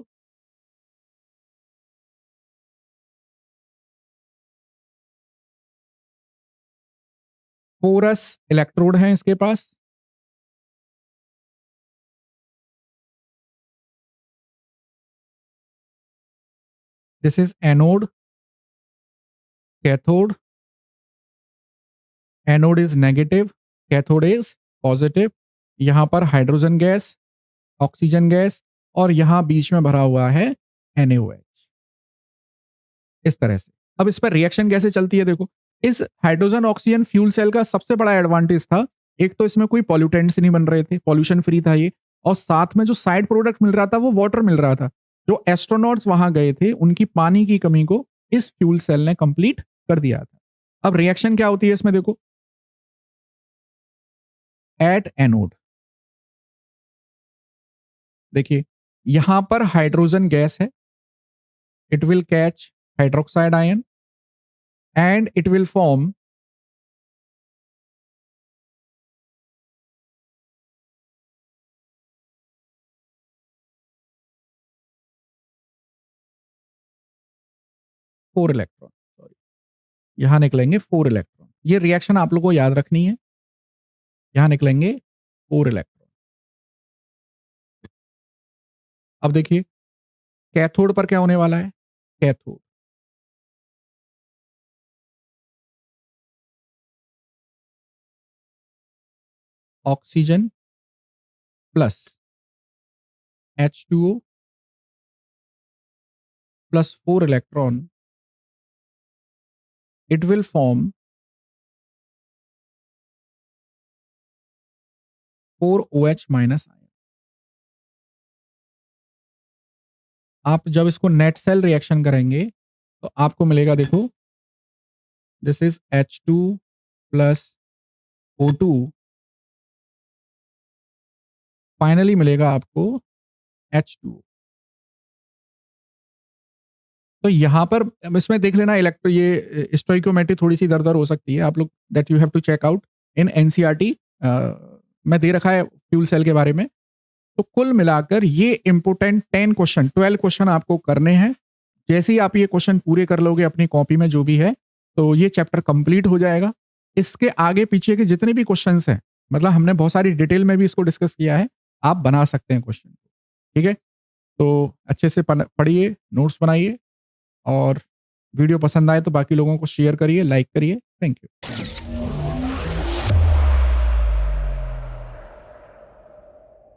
पोरस इलेक्ट्रोड है इसके पास। This is anode, cathode. Anode is negative, cathode is positive. यहां पर हाइड्रोजन गैस, ऑक्सीजन गैस, और यहां बीच में भरा हुआ है NaOH। इस तरह से। अब इस पर रिएक्शन कैसे चलती है, देखो। इस हाइड्रोजन ऑक्सीजन फ्यूल सेल का सबसे बड़ा एडवांटेज था, एक तो इसमें कोई पॉल्यूटेंट्स नहीं बन रहे थे, पॉल्यूशन फ्री था ये। और साथ में जो साइड प्रोडक्ट मिल रहा था वो वाटर मिल रहा था। जो एस्ट्रोनॉट्स वहां गए थे उनकी पानी की कमी को इस फ्यूल सेल ने कंप्लीट कर दिया था। अब रिएक्शन क्या होती है इसमें, देखो। एट एनोड, देखिए, यहां पर हाइड्रोजन गैस है। It will catch hydroxide ion and it will form four electron. Sorry, यहां निकलेंगे 4 इलेक्ट्रॉन। ये रिएक्शन आप लोग को याद रखनी है। यहां निकलेंगे 4 इलेक्ट्रॉन। अब देखिए, कैथोड पर क्या होने वाला है? Cathode oxygen plus H2O plus 4 electron, it will form 4OH minus ion. आप जब इसको नेट सेल रिएक्शन करेंगे तो आपको मिलेगा, देखो, this is H2 plus O2। Finally मिलेगा आपको H2O। तो यहां पर इसमें देख लेना, इलेक्ट्रो ये स्टोइकोमेट्री थोड़ी सी इधर उधर हो सकती है, आप लोग that you have to check out in NCERT. मैं दे रखा है फ्यूल सेल के बारे में। तो कुल मिलाकर ये इंपोर्टेंट 12 क्वेश्चन आपको करने हैं। जैसे ही आप ये क्वेश्चन पूरे कर लोगे अपनी कॉपी में जो भी है, तो ये चैप्टर कंप्लीट हो जाएगा। इसके आगे पीछे के जितने भी क्वेश्चंस हैं, मतलब हमने बहुत सारी डिटेल में भी इसको डिस्कस किया है, आप बना सकते हैं क्वेश्चन। ठीक है, तो अच्छे से पढ़िए, नोट्स बनाइए, और वीडियो पसंद आए तो बाकी लोगों को शेयर करिए, लाइक करिए। Thank you.